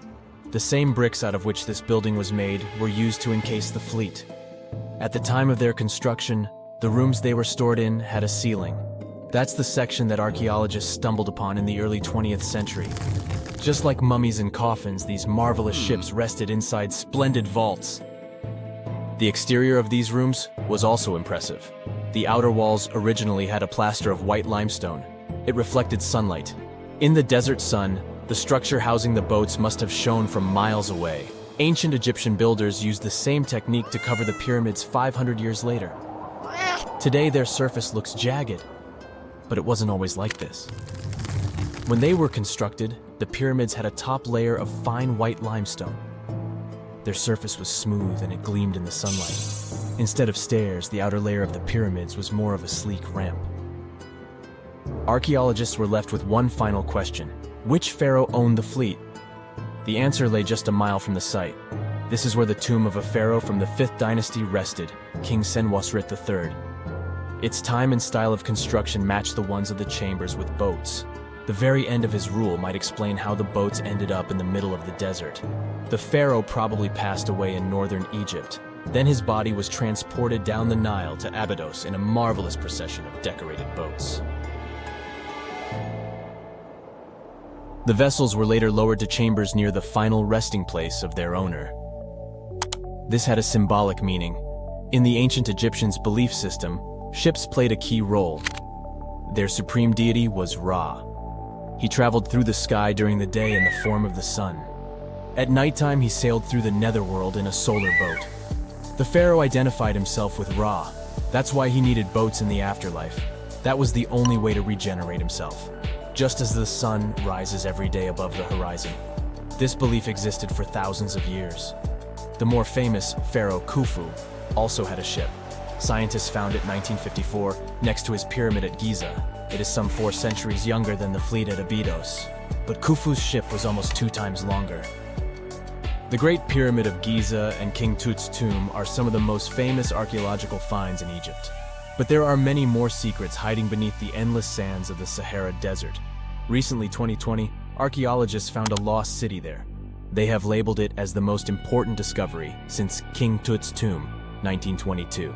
The same bricks out of which this building was made were used to encase the fleet. At the time of their construction, the rooms they were stored in had a ceiling. That's the section that archaeologists stumbled upon in the early 20th century. Just like mummies and coffins, these marvelous ships rested inside splendid vaults. The exterior of these rooms was also impressive. The outer walls originally had a plaster of white limestone. It reflected sunlight. In the desert sun, the structure housing the boats must have shone from miles away. Ancient Egyptian builders used the same technique to cover the pyramids 500 years later. Today, their surface looks jagged, but it wasn't always like this. When they were constructed, the pyramids had a top layer of fine white limestone. Their surface was smooth and it gleamed in the sunlight. Instead of stairs, the outer layer of the pyramids was more of a sleek ramp. Archaeologists were left with one final question. Which pharaoh owned the fleet? The answer lay just a mile from the site. This is where the tomb of a pharaoh from the 5th dynasty rested, King Senwosret III. Its time and style of construction matched the ones of the chambers with boats. The very end of his rule might explain how the boats ended up in the middle of the desert. The pharaoh probably passed away in northern Egypt. Then his body was transported down the Nile to Abydos in a marvelous procession of decorated boats. The vessels were later lowered to chambers near the final resting place of their owner. This had a symbolic meaning. In the ancient Egyptians' belief system, ships played a key role. Their supreme deity was Ra. He traveled through the sky during the day in the form of the sun. At nighttime, he sailed through the netherworld in a solar boat. The pharaoh identified himself with Ra. That's why he needed boats in the afterlife. That was the only way to regenerate himself, just as the sun rises every day above the horizon. This belief existed for thousands of years. The more famous Pharaoh Khufu also had a ship. Scientists found it in 1954 next to his pyramid at Giza. It is some 4 centuries younger than the fleet at Abydos, but Khufu's ship was almost 2 times longer. The Great Pyramid of Giza and King Tut's tomb are some of the most famous archaeological finds in Egypt. But there are many more secrets hiding beneath the endless sands of the Sahara Desert. Recently, 2020, archaeologists found a lost city there. They have labeled it as the most important discovery since King Tut's tomb, 1922.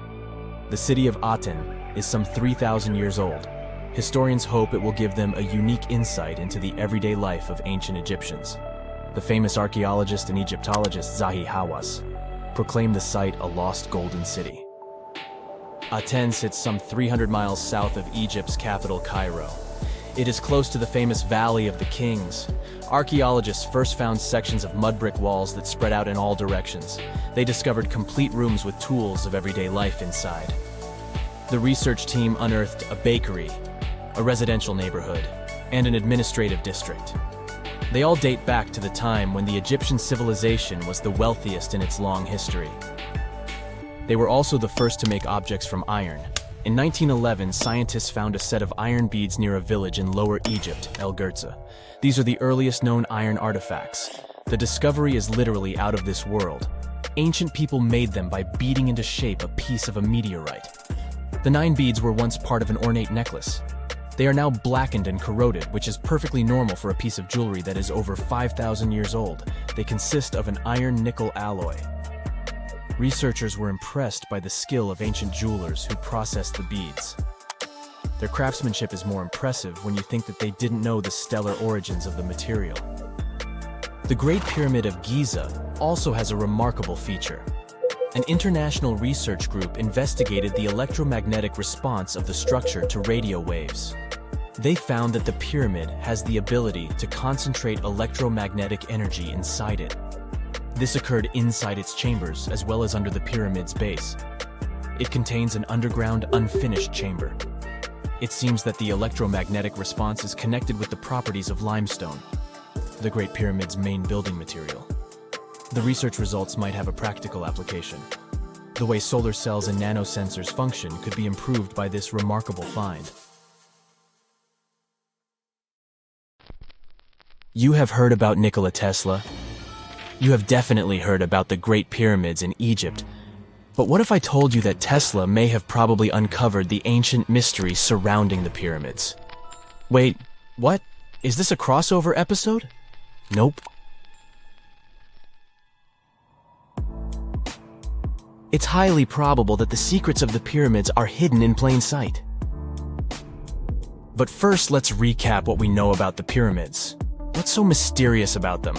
The city of Aten is some 3,000 years old. Historians hope it will give them a unique insight into the everyday life of ancient Egyptians. The famous archaeologist and Egyptologist Zahi Hawass proclaimed the site a lost golden city. Aten sits some 300 miles south of Egypt's capital, Cairo. It is close to the famous Valley of the Kings. Archaeologists first found sections of mud brick walls that spread out in all directions. They discovered complete rooms with tools of everyday life inside. The research team unearthed a bakery, a residential neighborhood, and an administrative district. They all date back to the time when the Egyptian civilization was the wealthiest in its long history. They were also the first to make objects from iron. In 1911, scientists found a set of iron beads near a village in Lower Egypt, El Girza. These are the earliest known iron artifacts. The discovery is literally out of this world. Ancient people made them by beating into shape a piece of a meteorite. The 9 beads were once part of an ornate necklace. They are now blackened and corroded, which is perfectly normal for a piece of jewelry that is over 5,000 years old. They consist of an iron-nickel alloy. Researchers were impressed by the skill of ancient jewelers who processed the beads. Their craftsmanship is more impressive when you think that they didn't know the stellar origins of the material. The Great Pyramid of Giza also has a remarkable feature. An international research group investigated the electromagnetic response of the structure to radio waves. They found that the pyramid has the ability to concentrate electromagnetic energy inside it. This occurred inside its chambers as well as under the pyramid's base. It contains an underground, unfinished chamber. It seems that the electromagnetic response is connected with the properties of limestone, the Great Pyramid's main building material. The research results might have a practical application. The way solar cells and nanosensors function could be improved by this remarkable find. You have heard about Nikola Tesla. You have definitely heard about the Great Pyramids in Egypt. But what if I told you that Tesla may have probably uncovered the ancient mysteries surrounding the pyramids? Wait, what? Is this a crossover episode? Nope. It's highly probable that the secrets of the pyramids are hidden in plain sight. But first, let's recap what we know about the pyramids. What's so mysterious about them?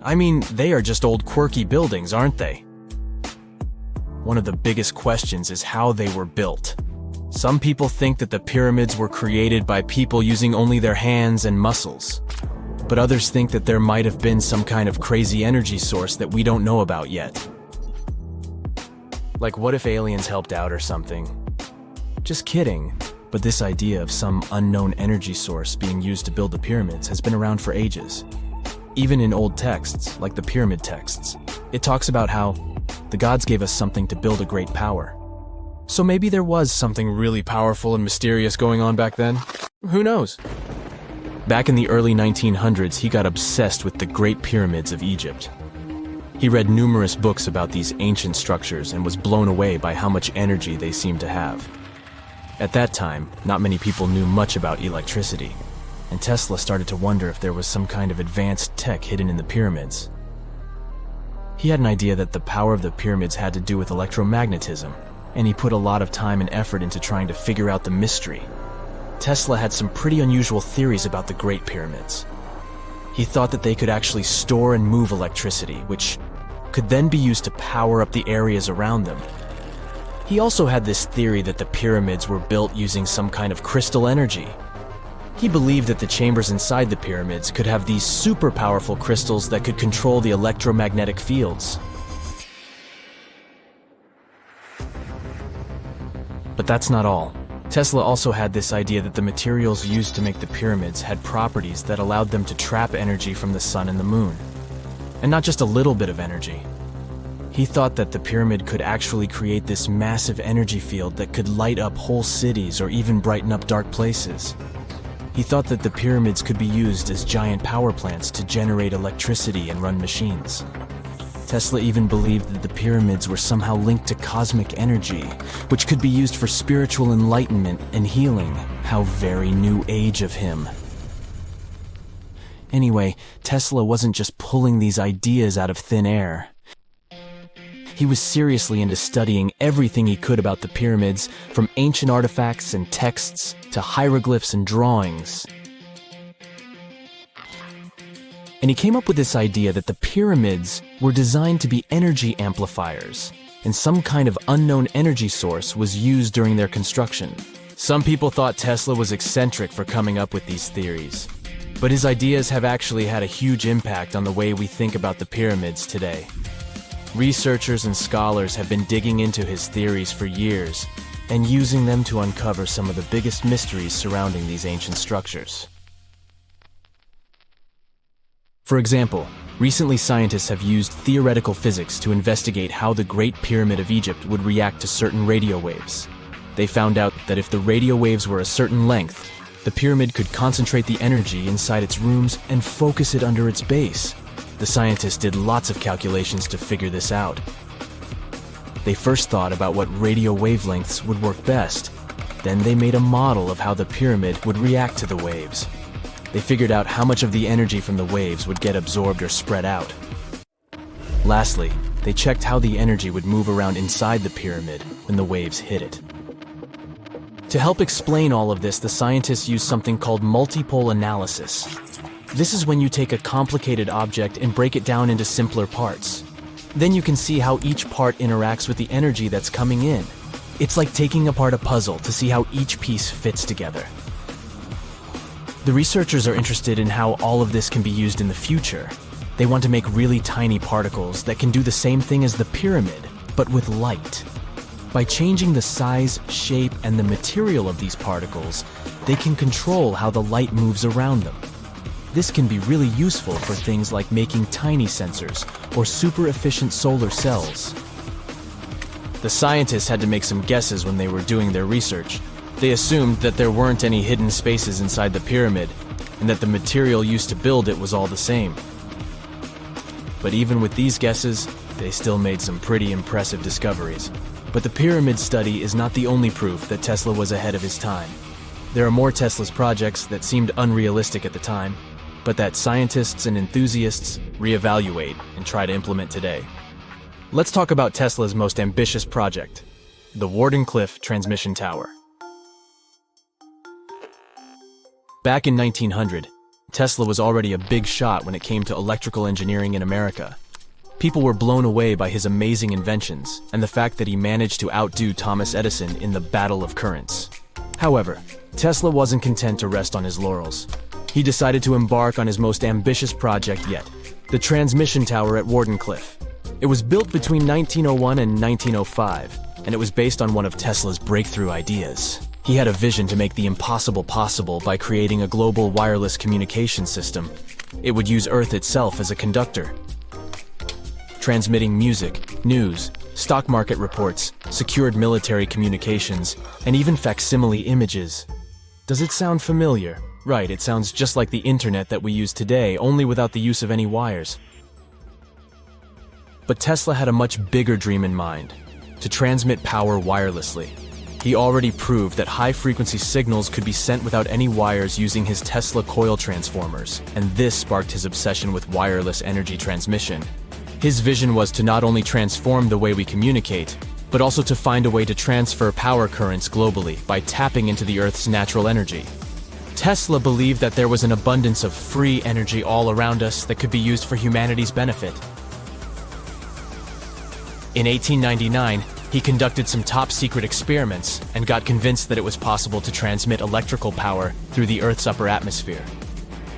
I mean, they are just old quirky buildings, aren't they? One of the biggest questions is how they were built. Some people think that the pyramids were created by people using only their hands and muscles. But others think that there might have been some kind of crazy energy source that we don't know about yet. Like, what if aliens helped out or something? Just kidding. But this idea of some unknown energy source being used to build the pyramids has been around for ages. Even in old texts, like the pyramid texts, it talks about how the gods gave us something to build a great power. So maybe there was something really powerful and mysterious going on back then? Who knows? Back in the early 1900s, he got obsessed with the Great Pyramids of Egypt. He read numerous books about these ancient structures and was blown away by how much energy they seemed to have. At that time, not many people knew much about electricity, and Tesla started to wonder if there was some kind of advanced tech hidden in the pyramids. He had an idea that the power of the pyramids had to do with electromagnetism, and he put a lot of time and effort into trying to figure out the mystery. Tesla had some pretty unusual theories about the Great Pyramids. He thought that they could actually store and move electricity, which could then be used to power up the areas around them. He also had this theory that the pyramids were built using some kind of crystal energy. He believed that the chambers inside the pyramids could have these super powerful crystals that could control the electromagnetic fields. that's not all. Tesla also had this idea that the materials used to make the pyramids had properties that allowed them to trap energy from the sun and the moon. And not just a little bit of energy. He thought that the pyramid could actually create this massive energy field that could light up whole cities or even brighten up dark places. He thought that the pyramids could be used as giant power plants to generate electricity and run machines. Tesla even believed that the pyramids were somehow linked to cosmic energy, which could be used for spiritual enlightenment and healing. How very new age of him. Anyway, Tesla wasn't just pulling these ideas out of thin air. He was seriously into studying everything he could about the pyramids, from ancient artifacts and texts to hieroglyphs and drawings. And he came up with this idea that the pyramids were designed to be energy amplifiers, and some kind of unknown energy source was used during their construction. Some people thought Tesla was eccentric for coming up with these theories, but his ideas have actually had a huge impact on the way we think about the pyramids today. Researchers and scholars have been digging into his theories for years and using them to uncover some of the biggest mysteries surrounding these ancient structures. For example, recently scientists have used theoretical physics to investigate how the Great Pyramid of Egypt would react to certain radio waves. They found out that if the radio waves were a certain length, the pyramid could concentrate the energy inside its rooms and focus it under its base. The scientists did lots of calculations to figure this out. They first thought about what radio wavelengths would work best. Then they made a model of how the pyramid would react to the waves. They figured out how much of the energy from the waves would get absorbed or spread out. Lastly, they checked how the energy would move around inside the pyramid when the waves hit it. To help explain all of this, the scientists used something called multipole analysis. This is when you take a complicated object and break it down into simpler parts. Then you can see how each part interacts with the energy that's coming in. It's like taking apart a puzzle to see how each piece fits together. The researchers are interested in how all of this can be used in the future. They want to make really tiny particles that can do the same thing as the pyramid, but with light. By changing the size, shape, and the material of these particles, they can control how the light moves around them. This can be really useful for things like making tiny sensors or super efficient solar cells. The scientists had to make some guesses when they were doing their research. They assumed that there weren't any hidden spaces inside the pyramid, and that the material used to build it was all the same. But even with these guesses, they still made some pretty impressive discoveries. But the pyramid study is not the only proof that Tesla was ahead of his time. There are more Tesla's projects that seemed unrealistic at the time, but that scientists and enthusiasts reevaluate and try to implement today. Let's talk about Tesla's most ambitious project, the Wardenclyffe transmission tower. Back in 1900, Tesla was already a big shot when it came to electrical engineering in America. People were blown away by his amazing inventions and the fact that he managed to outdo Thomas Edison in the battle of currents. However, Tesla wasn't content to rest on his laurels. He decided to embark on his most ambitious project yet, the transmission tower at Wardenclyffe. It was built between 1901 and 1905, and it was based on one of Tesla's breakthrough ideas. He had a vision to make the impossible possible by creating a global wireless communication system. It would use Earth itself as a conductor, transmitting music, news, stock market reports, secured military communications, and even facsimile images. Does it sound familiar? Right, it sounds just like the internet that we use today, only without the use of any wires. But Tesla had a much bigger dream in mind, to transmit power wirelessly. He already proved that high-frequency signals could be sent without any wires using his Tesla coil transformers, and this sparked his obsession with wireless energy transmission. His vision was to not only transform the way we communicate, but also to find a way to transfer power currents globally by tapping into the Earth's natural energy. Tesla believed that there was an abundance of free energy all around us that could be used for humanity's benefit. In 1899, he conducted some top-secret experiments and got convinced that it was possible to transmit electrical power through the Earth's upper atmosphere.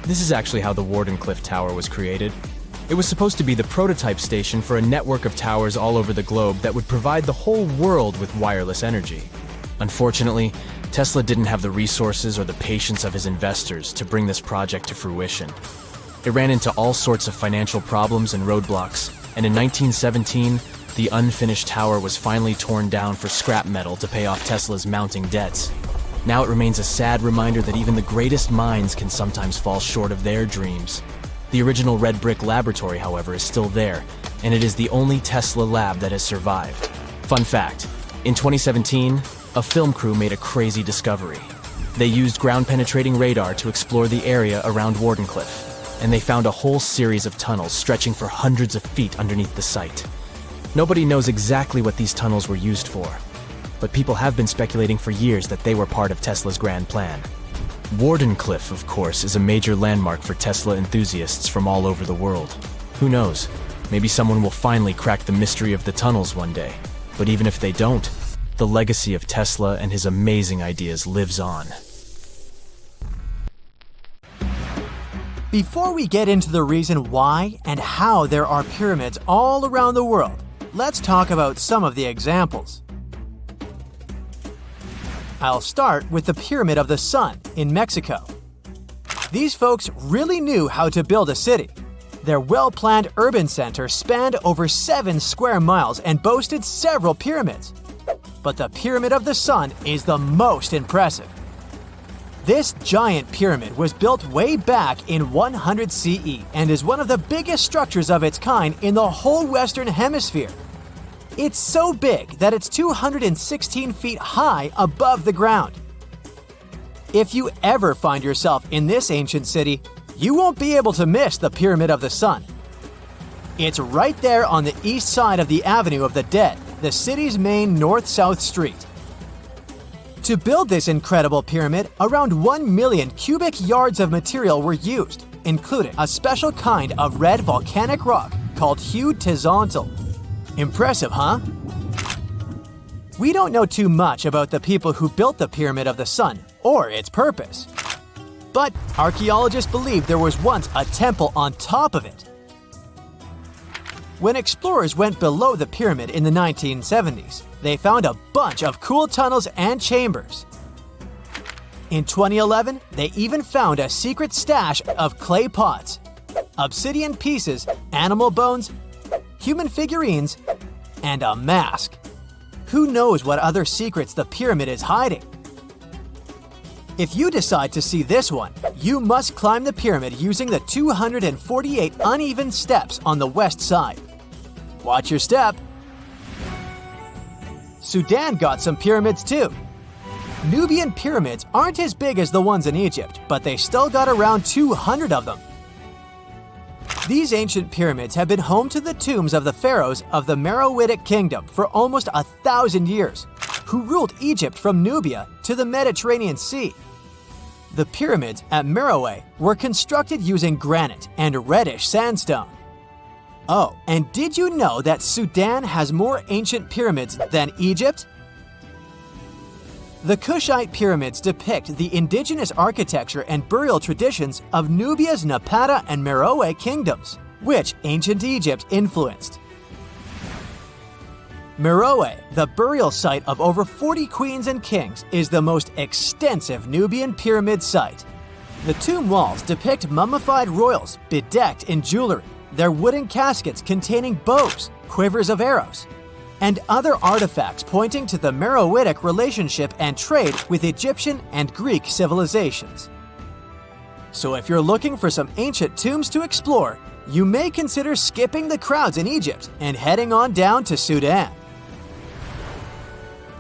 This is actually how the Wardenclyffe Tower was created. It was supposed to be the prototype station for a network of towers all over the globe that would provide the whole world with wireless energy. Unfortunately, Tesla didn't have the resources or the patience of his investors to bring this project to fruition. It ran into all sorts of financial problems and roadblocks, and in 1917, the unfinished tower was finally torn down for scrap metal to pay off Tesla's mounting debts. Now it remains a sad reminder that even the greatest minds can sometimes fall short of their dreams. The original red brick laboratory, however, is still there, and it is the only Tesla lab that has survived. Fun fact, in 2017, a film crew made a crazy discovery. They used ground-penetrating radar to explore the area around Wardenclyffe, and they found a whole series of tunnels stretching for hundreds of feet underneath the site. Nobody knows exactly what these tunnels were used for, but people have been speculating for years that they were part of Tesla's grand plan. Wardenclyffe, of course, is a major landmark for Tesla enthusiasts from all over the world. Who knows? Maybe someone will finally crack the mystery of the tunnels one day. But even if they don't, the legacy of Tesla and his amazing ideas lives on. Before we get into the reason why and how there are pyramids all around the world, let's talk about some of the examples. I'll start with the Pyramid of the Sun in Mexico. These folks really knew how to build a city. Their well-planned urban center spanned over 7 square miles and boasted several pyramids. But the Pyramid of the Sun is the most impressive. This giant pyramid was built way back in 100 CE and is one of the biggest structures of its kind in the whole Western Hemisphere. It's so big that it's 216 feet high above the ground. If you ever find yourself in this ancient city, you won't be able to miss the Pyramid of the Sun. It's right there on the east side of the Avenue of the Dead, the city's main north-south street. To build this incredible pyramid, around 1 million cubic yards of material were used, including a special kind of red volcanic rock called hued tezontle. Impressive, huh? We don't know too much about the people who built the Pyramid of the Sun or its purpose. But archaeologists believe there was once a temple on top of it. When explorers went below the pyramid in the 1970s, they found a bunch of cool tunnels and chambers. In 2011, they even found a secret stash of clay pots, obsidian pieces, animal bones, human figurines, and a mask. Who knows what other secrets the pyramid is hiding? If you decide to see this one, you must climb the pyramid using the 248 uneven steps on the west side. Watch your step. Sudan got some pyramids too. Nubian pyramids aren't as big as the ones in Egypt, but they still got around 200 of them. These ancient pyramids have been home to the tombs of the pharaohs of the Meroitic kingdom for almost 1,000 years, who ruled Egypt from Nubia to the Mediterranean Sea. The pyramids at Meroe were constructed using granite and reddish sandstone. Oh, and did you know that Sudan has more ancient pyramids than Egypt? The Kushite pyramids depict the indigenous architecture and burial traditions of Nubia's Napata and Meroe kingdoms, which ancient Egypt influenced. Meroe, the burial site of over 40 queens and kings, is the most extensive Nubian pyramid site. The tomb walls depict mummified royals bedecked in jewelry, their wooden caskets containing bows, quivers of arrows, and other artifacts pointing to the Meroitic relationship and trade with Egyptian and Greek civilizations. So if you're looking for some ancient tombs to explore, you may consider skipping the crowds in Egypt and heading on down to Sudan.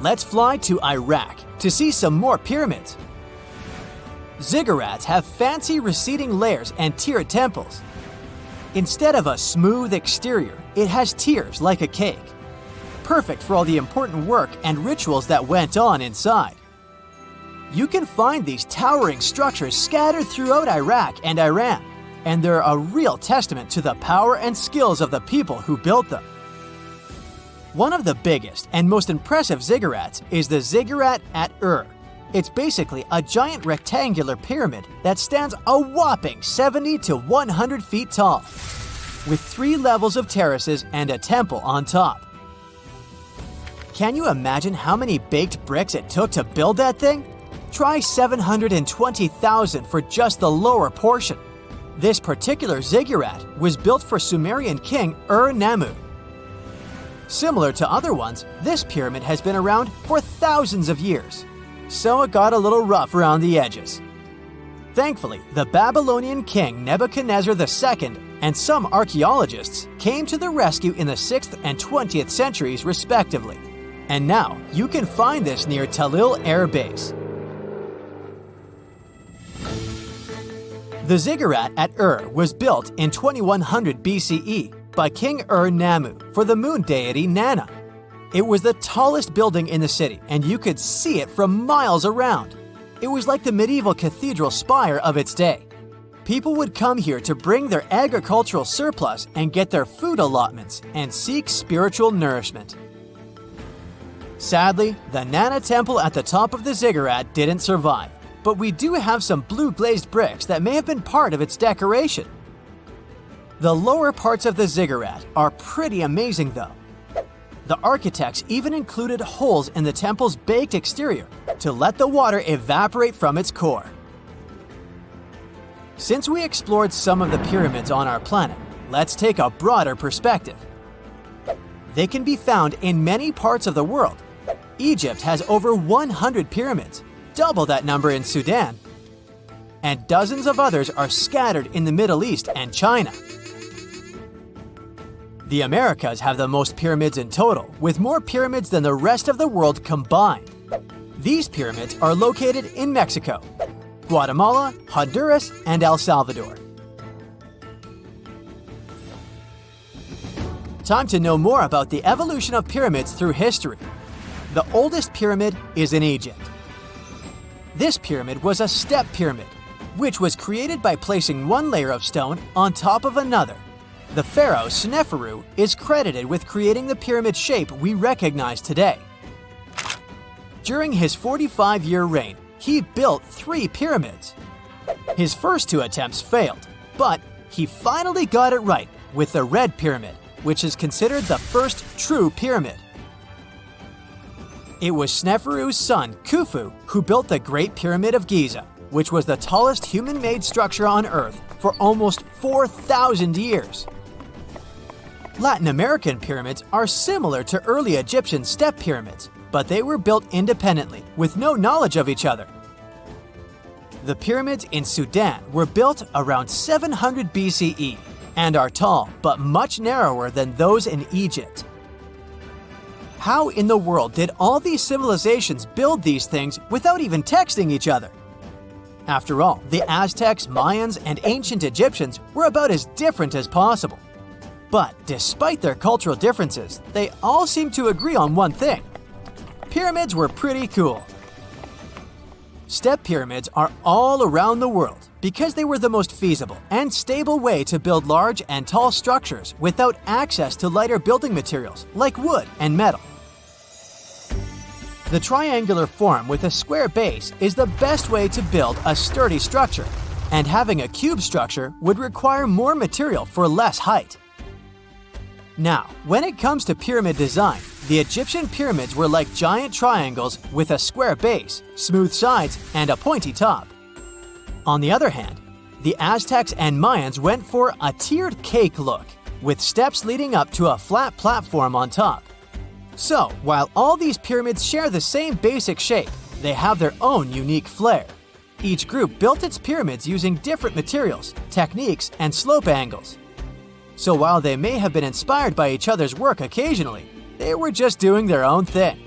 Let's fly to Iraq to see some more pyramids. Ziggurats have fancy receding layers and tiered temples. Instead of a smooth exterior, it has tiers like a cake. Perfect for all the important work and rituals that went on inside. You can find these towering structures scattered throughout Iraq and Iran, and they're a real testament to the power and skills of the people who built them. One of the biggest and most impressive ziggurats is the ziggurat at Ur. It's basically a giant rectangular pyramid that stands a whopping 70 to 100 feet tall, with 3 levels of terraces and a temple on top. Can you imagine how many baked bricks it took to build that thing? Try 720,000 for just the lower portion. This particular ziggurat was built for Sumerian king Ur-Nammu. Similar to other ones, this pyramid has been around for thousands of years, so it got a little rough around the edges. Thankfully, the Babylonian king Nebuchadnezzar II and some archaeologists came to the rescue in the 6th and 20th centuries respectively, and now you can find this near Talil Air Base. The ziggurat at Ur was built in 2100 BCE by King Ur-Nammu for the moon deity Nana. It was the tallest building in the city, and you could see it from miles around. It was like the medieval cathedral spire of its day. People would come here to bring their agricultural surplus and get their food allotments and seek spiritual nourishment. Sadly, the Nana temple at the top of the ziggurat didn't survive, but we do have some blue glazed bricks that may have been part of its decoration. The lower parts of the ziggurat are pretty amazing though. The architects even included holes in the temple's baked exterior to let the water evaporate from its core. Since we explored some of the pyramids on our planet, let's take a broader perspective. They can be found in many parts of the world. Egypt has over 100 pyramids, double that number in Sudan, and dozens of others are scattered in the Middle East and China. The Americas have the most pyramids in total, with more pyramids than the rest of the world combined. These pyramids are located in Mexico, Guatemala, Honduras, and El Salvador. Time to know more about the evolution of pyramids through history. The oldest pyramid is in Egypt. This pyramid was a step pyramid, which was created by placing one layer of stone on top of another. The pharaoh Sneferu is credited with creating the pyramid shape we recognize today. During his 45-year reign, he built 3 pyramids. His first 2 attempts failed, but he finally got it right with the Red Pyramid, which is considered the first true pyramid. It was Sneferu's son, Khufu, who built the Great Pyramid of Giza, which was the tallest human-made structure on Earth for almost 4,000 years. Latin American pyramids are similar to early Egyptian step pyramids, but they were built independently, with no knowledge of each other. The pyramids in Sudan were built around 700 BCE and are tall, but much narrower than those in Egypt. How in the world did all these civilizations build these things without even texting each other? After all, the Aztecs, Mayans, and ancient Egyptians were about as different as possible. But despite their cultural differences, they all seem to agree on one thing. Pyramids were pretty cool. Step pyramids are all around the world because they were the most feasible and stable way to build large and tall structures without access to lighter building materials like wood and metal. The triangular form with a square base is the best way to build a sturdy structure, and having a cube structure would require more material for less height. Now, when it comes to pyramid design, the Egyptian pyramids were like giant triangles with a square base, smooth sides, and a pointy top. On the other hand, the Aztecs and Mayans went for a tiered cake look, with steps leading up to a flat platform on top. So, while all these pyramids share the same basic shape, they have their own unique flair. Each group built its pyramids using different materials, techniques, and slope angles. So while they may have been inspired by each other's work occasionally, they were just doing their own thing.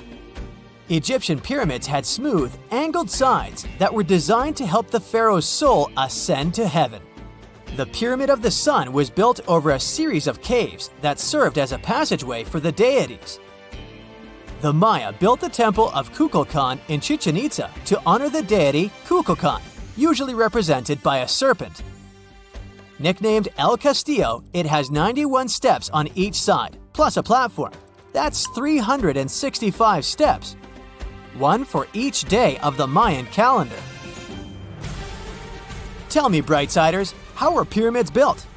Egyptian pyramids had smooth, angled sides that were designed to help the pharaoh's soul ascend to heaven. The Pyramid of the Sun was built over a series of caves that served as a passageway for the deities. The Maya built the temple of Kukulkan in Chichen Itza to honor the deity Kukulkan, usually represented by a serpent. Nicknamed El Castillo, it has 91 steps on each side, plus a platform. That's 365 steps, one for each day of the Mayan calendar. Tell me, Brightsiders, how were pyramids built?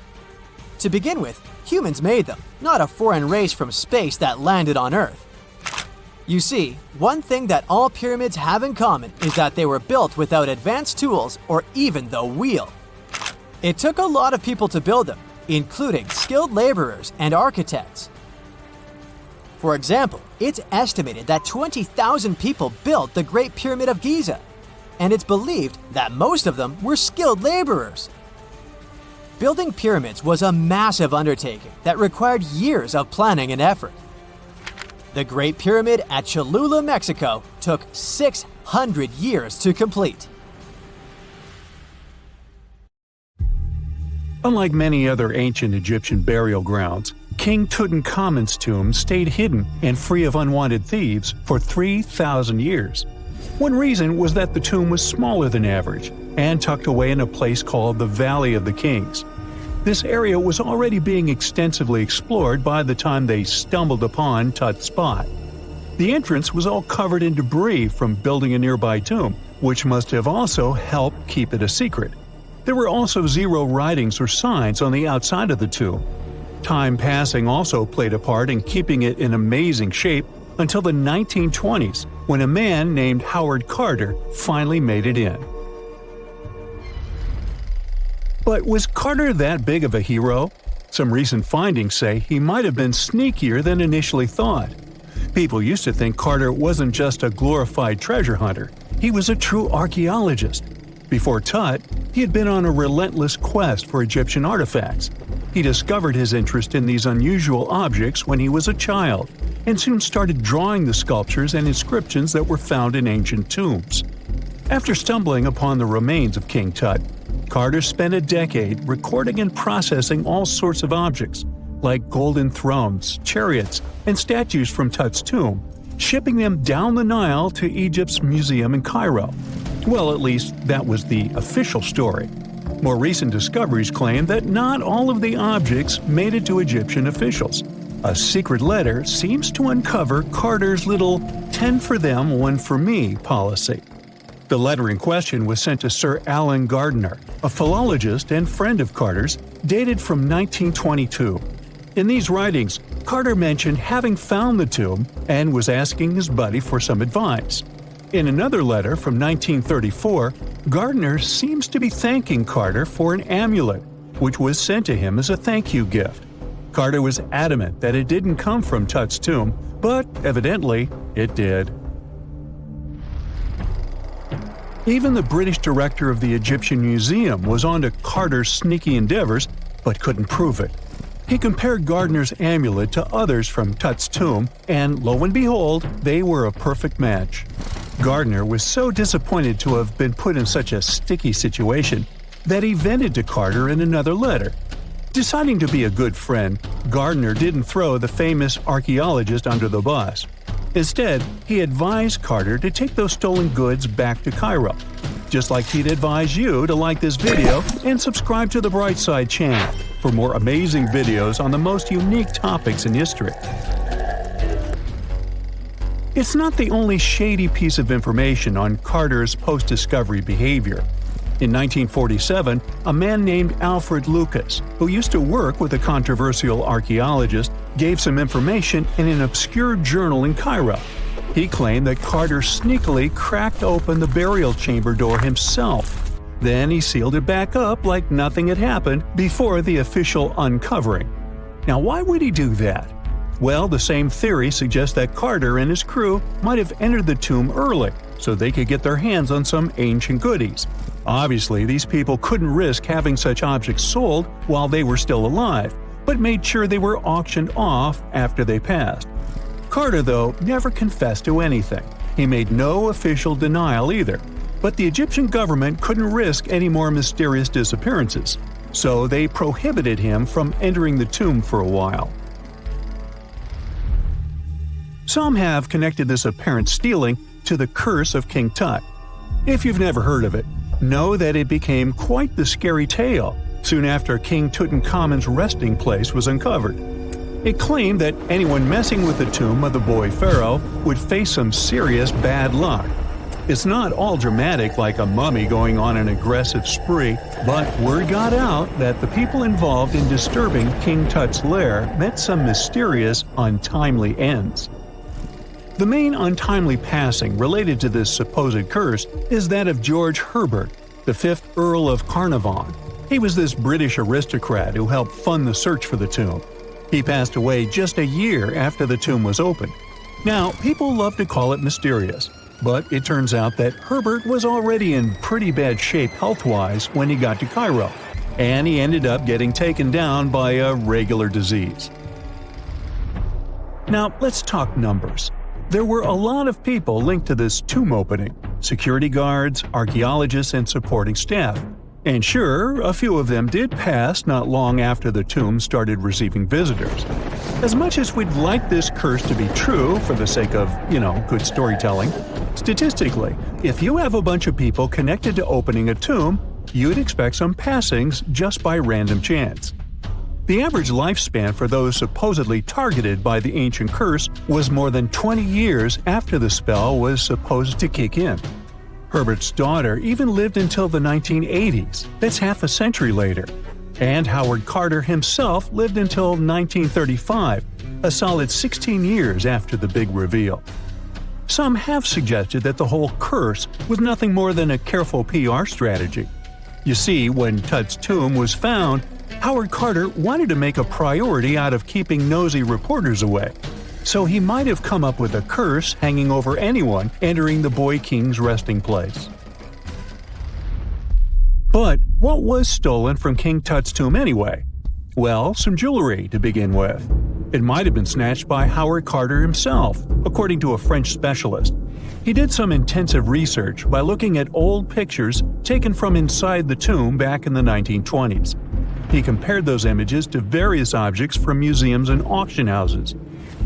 To begin with, humans made them, not a foreign race from space that landed on Earth. You see, one thing that all pyramids have in common is that they were built without advanced tools or even the wheel. It took a lot of people to build them, including skilled laborers and architects. For example, it's estimated that 20,000 people built the Great Pyramid of Giza, and it's believed that most of them were skilled laborers. Building pyramids was a massive undertaking that required years of planning and effort. The Great Pyramid at Cholula, Mexico, took 600 years to complete. Unlike many other ancient Egyptian burial grounds, King Tutankhamun's tomb stayed hidden and free of unwanted thieves for 3,000 years. One reason was that the tomb was smaller than average and tucked away in a place called the Valley of the Kings. This area was already being extensively explored by the time they stumbled upon Tut's spot. The entrance was all covered in debris from building a nearby tomb, which must have also helped keep it a secret. There were also zero writings or signs on the outside of the tomb. Time passing also played a part in keeping it in amazing shape until the 1920s, when a man named Howard Carter finally made it in. But was Carter that big of a hero? Some recent findings say he might have been sneakier than initially thought. People used to think Carter wasn't just a glorified treasure hunter, he was a true archaeologist. Before Tut, he had been on a relentless quest for Egyptian artifacts. He discovered his interest in these unusual objects when he was a child, and soon started drawing the sculptures and inscriptions that were found in ancient tombs. After stumbling upon the remains of King Tut, Carter spent a decade recording and processing all sorts of objects, like golden thrones, chariots, and statues from Tut's tomb, shipping them down the Nile to Egypt's museum in Cairo. Well, at least that was the official story. More recent discoveries claim that not all of the objects made it to Egyptian officials. A secret letter seems to uncover Carter's little 10 for them, 1 for me policy. The letter in question was sent to Sir Alan Gardiner, a philologist and friend of Carter's, dated from 1922. In these writings, Carter mentioned having found the tomb and was asking his buddy for some advice. In another letter from 1934, Gardiner seems to be thanking Carter for an amulet, which was sent to him as a thank you gift. Carter was adamant that it didn't come from Tut's tomb, but evidently it did. Even the British director of the Egyptian Museum was onto Carter's sneaky endeavors, but couldn't prove it. He compared Gardiner's amulet to others from Tut's tomb, and lo and behold, they were a perfect match. Gardiner was so disappointed to have been put in such a sticky situation that he vented to Carter in another letter. Deciding to be a good friend, Gardiner didn't throw the famous archaeologist under the bus. Instead, he advised Carter to take those stolen goods back to Cairo, just like he'd advise you to like this video and subscribe to the Brightside channel for more amazing videos on the most unique topics in history. It's not the only shady piece of information on Carter's post-discovery behavior. In 1947, a man named Alfred Lucas, who used to work with a controversial archaeologist, gave some information in an obscure journal in Cairo. He claimed that Carter sneakily cracked open the burial chamber door himself. Then he sealed it back up like nothing had happened before the official uncovering. Now, why would he do that? Well, the same theory suggests that Carter and his crew might have entered the tomb early so they could get their hands on some ancient goodies. Obviously, these people couldn't risk having such objects sold while they were still alive, but made sure they were auctioned off after they passed. Carter, though, never confessed to anything. He made no official denial either, but the Egyptian government couldn't risk any more mysterious disappearances, so they prohibited him from entering the tomb for a while. Some have connected this apparent stealing to the curse of King Tut. If you've never heard of it, know that it became quite the scary tale soon after King Tutankhamun's resting place was uncovered. It claimed that anyone messing with the tomb of the boy pharaoh would face some serious bad luck. It's not all dramatic like a mummy going on an aggressive spree, but word got out that the people involved in disturbing King Tut's lair met some mysterious, untimely ends. The main untimely passing related to this supposed curse is that of George Herbert, the 5th Earl of Carnarvon. He was this British aristocrat who helped fund the search for the tomb. He passed away just a year after the tomb was opened. Now, people love to call it mysterious, but it turns out that Herbert was already in pretty bad shape health-wise when he got to Cairo, and he ended up getting taken down by a regular disease. Now, let's talk numbers. There were a lot of people linked to this tomb opening – security guards, archaeologists, and supporting staff. And sure, a few of them did pass not long after the tomb started receiving visitors. As much as we'd like this curse to be true for the sake of, good storytelling, statistically, if you have a bunch of people connected to opening a tomb, you'd expect some passings just by random chance. The average lifespan for those supposedly targeted by the ancient curse was more than 20 years after the spell was supposed to kick in. Herbert's daughter even lived until the 1980s, that's half a century later. And Howard Carter himself lived until 1935, a solid 16 years after the big reveal. Some have suggested that the whole curse was nothing more than a careful PR strategy. You see, when Tut's tomb was found, Howard Carter wanted to make a priority out of keeping nosy reporters away. So he might have come up with a curse hanging over anyone entering the boy king's resting place. But what was stolen from King Tut's tomb anyway? Well, some jewelry to begin with. It might have been snatched by Howard Carter himself, according to a French specialist. He did some intensive research by looking at old pictures taken from inside the tomb back in the 1920s. He compared those images to various objects from museums and auction houses.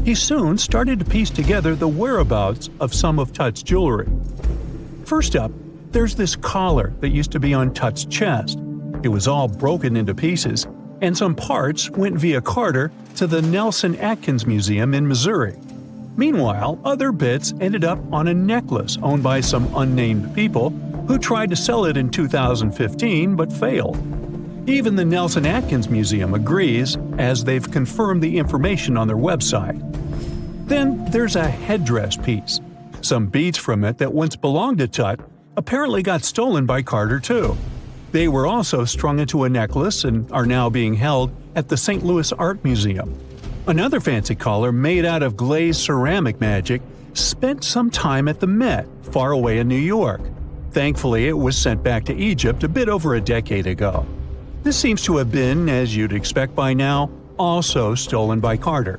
He soon started to piece together the whereabouts of some of Tut's jewelry. First up, there's this collar that used to be on Tut's chest. It was all broken into pieces, and some parts went via Carter to the Nelson Atkins Museum in Missouri. Meanwhile, other bits ended up on a necklace owned by some unnamed people who tried to sell it in 2015 but failed. Even the Nelson Atkins Museum agrees, as they've confirmed the information on their website. Then there's a headdress piece. Some beads from it that once belonged to Tut apparently got stolen by Carter too. They were also strung into a necklace and are now being held at the St. Louis Art Museum. Another fancy collar made out of glazed ceramic magic spent some time at the Met, far away in New York. Thankfully, it was sent back to Egypt a bit over a decade ago. This seems to have been, as you'd expect by now, also stolen by Carter.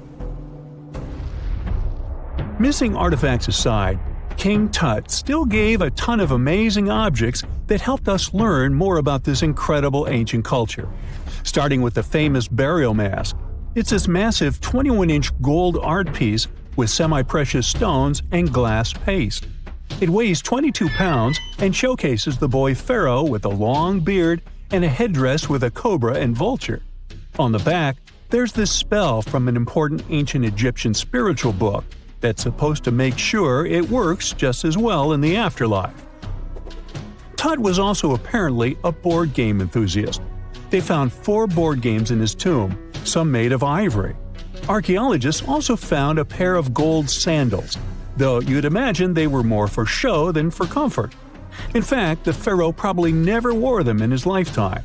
Missing artifacts aside, King Tut still gave a ton of amazing objects that helped us learn more about this incredible ancient culture. Starting with the famous burial mask. It's this massive 21-inch gold art piece with semi-precious stones and glass paste. It weighs 22 pounds and showcases the boy pharaoh with a long beard and a headdress with a cobra and vulture. On the back, there's this spell from an important ancient Egyptian spiritual book that's supposed to make sure it works just as well in the afterlife. Tut was also apparently a board game enthusiast. They found 4 board games in his tomb, some made of ivory. Archaeologists also found a pair of gold sandals, though you'd imagine they were more for show than for comfort. In fact, the pharaoh probably never wore them in his lifetime.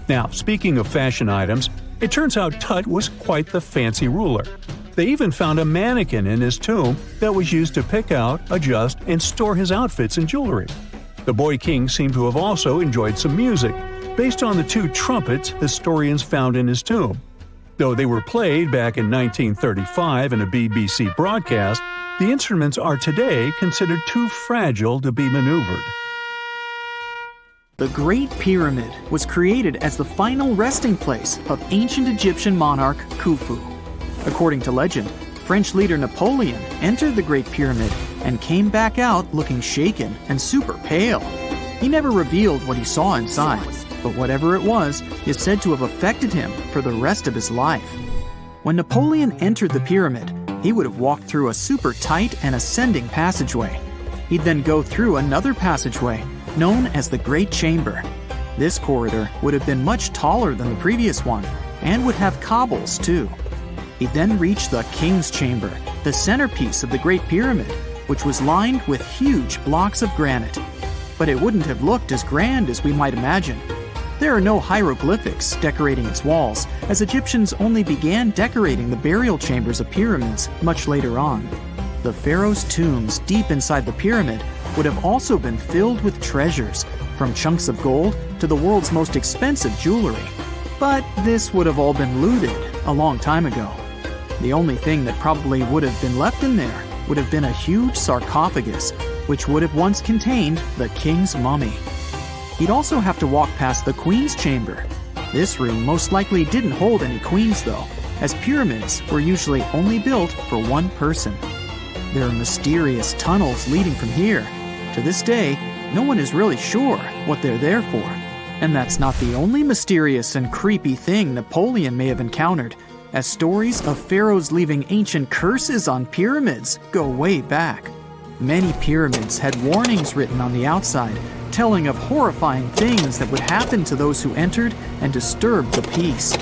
Now, speaking of fashion items, it turns out Tut was quite the fancy ruler. They even found a mannequin in his tomb that was used to pick out, adjust, and store his outfits and jewelry. The boy king seemed to have also enjoyed some music, based on the 2 trumpets historians found in his tomb. Though they were played back in 1935 in a BBC broadcast, the instruments are today considered too fragile to be maneuvered. The Great Pyramid was created as the final resting place of ancient Egyptian monarch Khufu. According to legend, French leader Napoleon entered the Great Pyramid and came back out looking shaken and super pale. He never revealed what he saw inside, but whatever it was is said to have affected him for the rest of his life. When Napoleon entered the pyramid, he would have walked through a super tight and ascending passageway. He'd then go through another passageway, known as the Great Chamber. This corridor would have been much taller than the previous one, and would have cobbles too. He'd then reach the King's Chamber, the centerpiece of the Great Pyramid, which was lined with huge blocks of granite. But it wouldn't have looked as grand as we might imagine. There are no hieroglyphics decorating its walls, as Egyptians only began decorating the burial chambers of pyramids much later on. The pharaoh's tombs deep inside the pyramid would have also been filled with treasures, from chunks of gold to the world's most expensive jewelry. But this would have all been looted a long time ago. The only thing that probably would have been left in there would have been a huge sarcophagus, which would have once contained the king's mummy. He'd also have to walk past the queen's chamber. This room most likely didn't hold any queens though, as pyramids were usually only built for one person. There are mysterious tunnels leading from here. To this day, no one is really sure what they're there for. And that's not the only mysterious and creepy thing Napoleon may have encountered, as stories of pharaohs leaving ancient curses on pyramids go way back. Many pyramids had warnings written on the outside, telling of horrifying things that would happen to those who entered and disturbed the peace.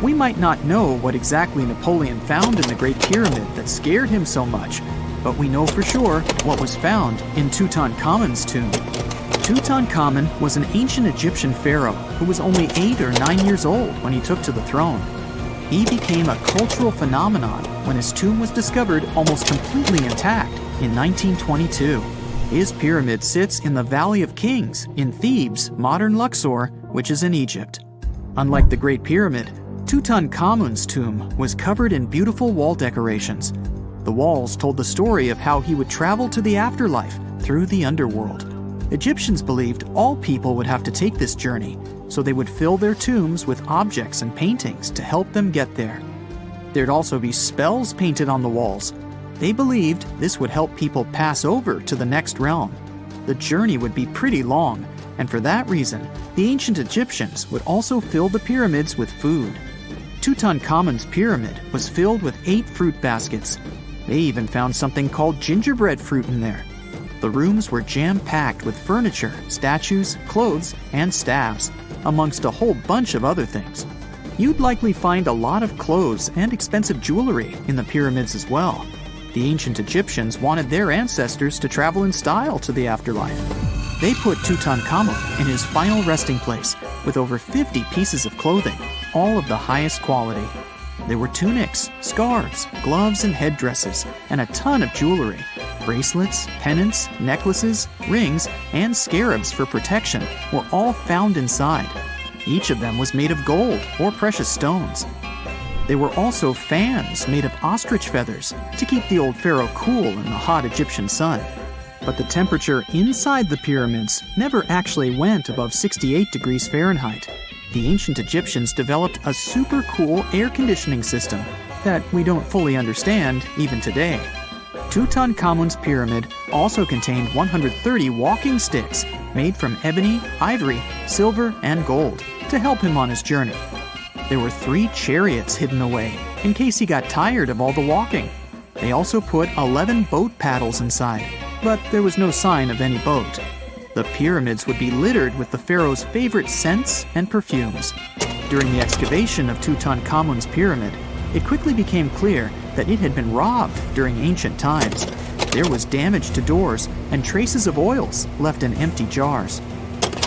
We might not know what exactly Napoleon found in the Great Pyramid that scared him so much, but we know for sure what was found in Tutankhamun's tomb. Tutankhamun was an ancient Egyptian pharaoh who was only 8 or 9 years old when he took to the throne. He became a cultural phenomenon when his tomb was discovered almost completely intact in 1922. His pyramid sits in the Valley of Kings in Thebes, modern Luxor, which is in Egypt. Unlike the Great Pyramid, Tutankhamun's tomb was covered in beautiful wall decorations. The walls told the story of how he would travel to the afterlife through the underworld. Egyptians believed all people would have to take this journey, so they would fill their tombs with objects and paintings to help them get there. There'd also be spells painted on the walls. They believed this would help people pass over to the next realm. The journey would be pretty long, and for that reason, the ancient Egyptians would also fill the pyramids with food. Tutankhamun's pyramid was filled with 8 fruit baskets. They even found something called gingerbread fruit in there. The rooms were jam-packed with furniture, statues, clothes, and staffs, amongst a whole bunch of other things. You'd likely find a lot of clothes and expensive jewelry in the pyramids as well. The ancient Egyptians wanted their ancestors to travel in style to the afterlife. They put Tutankhamun in his final resting place with over 50 pieces of clothing, all of the highest quality. There were tunics, scarves, gloves, and headdresses, and a ton of jewelry. Bracelets, pendants, necklaces, rings, and scarabs for protection were all found inside. Each of them was made of gold or precious stones. There were also fans made of ostrich feathers to keep the old pharaoh cool in the hot Egyptian sun. But the temperature inside the pyramids never actually went above 68 degrees Fahrenheit. The ancient Egyptians developed a super cool air conditioning system that we don't fully understand even today. Tutankhamun's pyramid also contained 130 walking sticks made from ebony, ivory, silver, and gold to help him on his journey. There were 3 chariots hidden away in case he got tired of all the walking. They also put 11 boat paddles inside, but there was no sign of any boat. The pyramids would be littered with the pharaoh's favorite scents and perfumes. During the excavation of Tutankhamun's pyramid, it quickly became clear that it had been robbed during ancient times. There was damage to doors and traces of oils left in empty jars.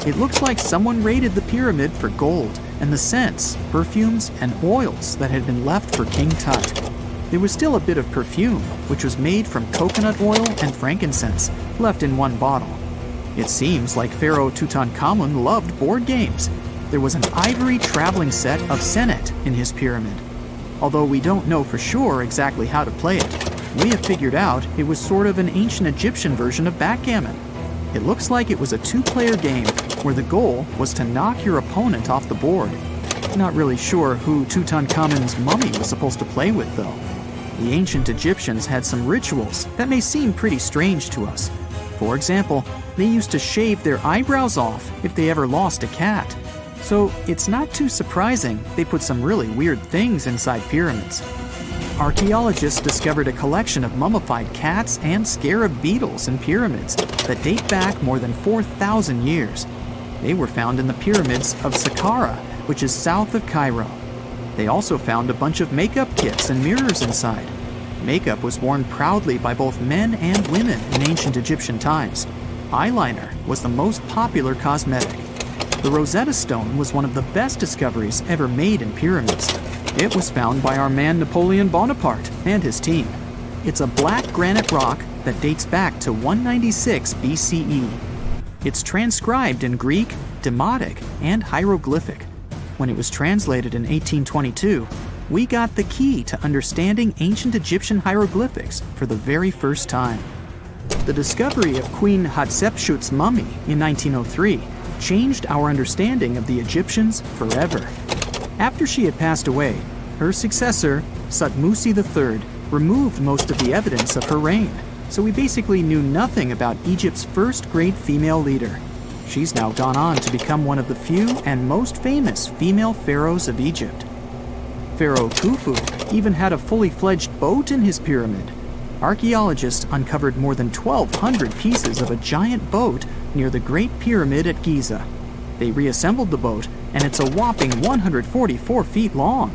It looks like someone raided the pyramid for gold and the scents, perfumes, and oils that had been left for King Tut. There was still a bit of perfume, which was made from coconut oil and frankincense, left in one bottle. It seems like Pharaoh Tutankhamun loved board games. There was an ivory traveling set of senet in his pyramid. Although we don't know for sure exactly how to play it, we have figured out it was sort of an ancient Egyptian version of backgammon. It looks like it was a 2-player game where the goal was to knock your opponent off the board. Not really sure who Tutankhamun's mummy was supposed to play with though. The ancient Egyptians had some rituals that may seem pretty strange to us. For example, they used to shave their eyebrows off if they ever lost a cat. So it's not too surprising they put some really weird things inside pyramids. Archaeologists discovered a collection of mummified cats and scarab beetles in pyramids that date back more than 4,000 years. They were found in the pyramids of Saqqara, which is south of Cairo. They also found a bunch of makeup kits and mirrors inside. Makeup was worn proudly by both men and women in ancient Egyptian times. Eyeliner was the most popular cosmetic. The Rosetta Stone was one of the best discoveries ever made in pyramids. It was found by our man Napoleon Bonaparte and his team. It's a black granite rock that dates back to 196 BCE. It's transcribed in Greek, Demotic, and hieroglyphic. When it was translated in 1822, we got the key to understanding ancient Egyptian hieroglyphics for the very first time. The discovery of Queen Hatshepsut's mummy in 1903 changed our understanding of the Egyptians forever. After she had passed away, her successor, Thutmose III, removed most of the evidence of her reign, so we basically knew nothing about Egypt's first great female leader. She's now gone on to become one of the few and most famous female pharaohs of Egypt. Pharaoh Khufu even had a fully fledged boat in his pyramid. Archaeologists uncovered more than 1,200 pieces of a giant boat near the Great Pyramid at Giza. They reassembled the boat, and it's a whopping 144 feet long.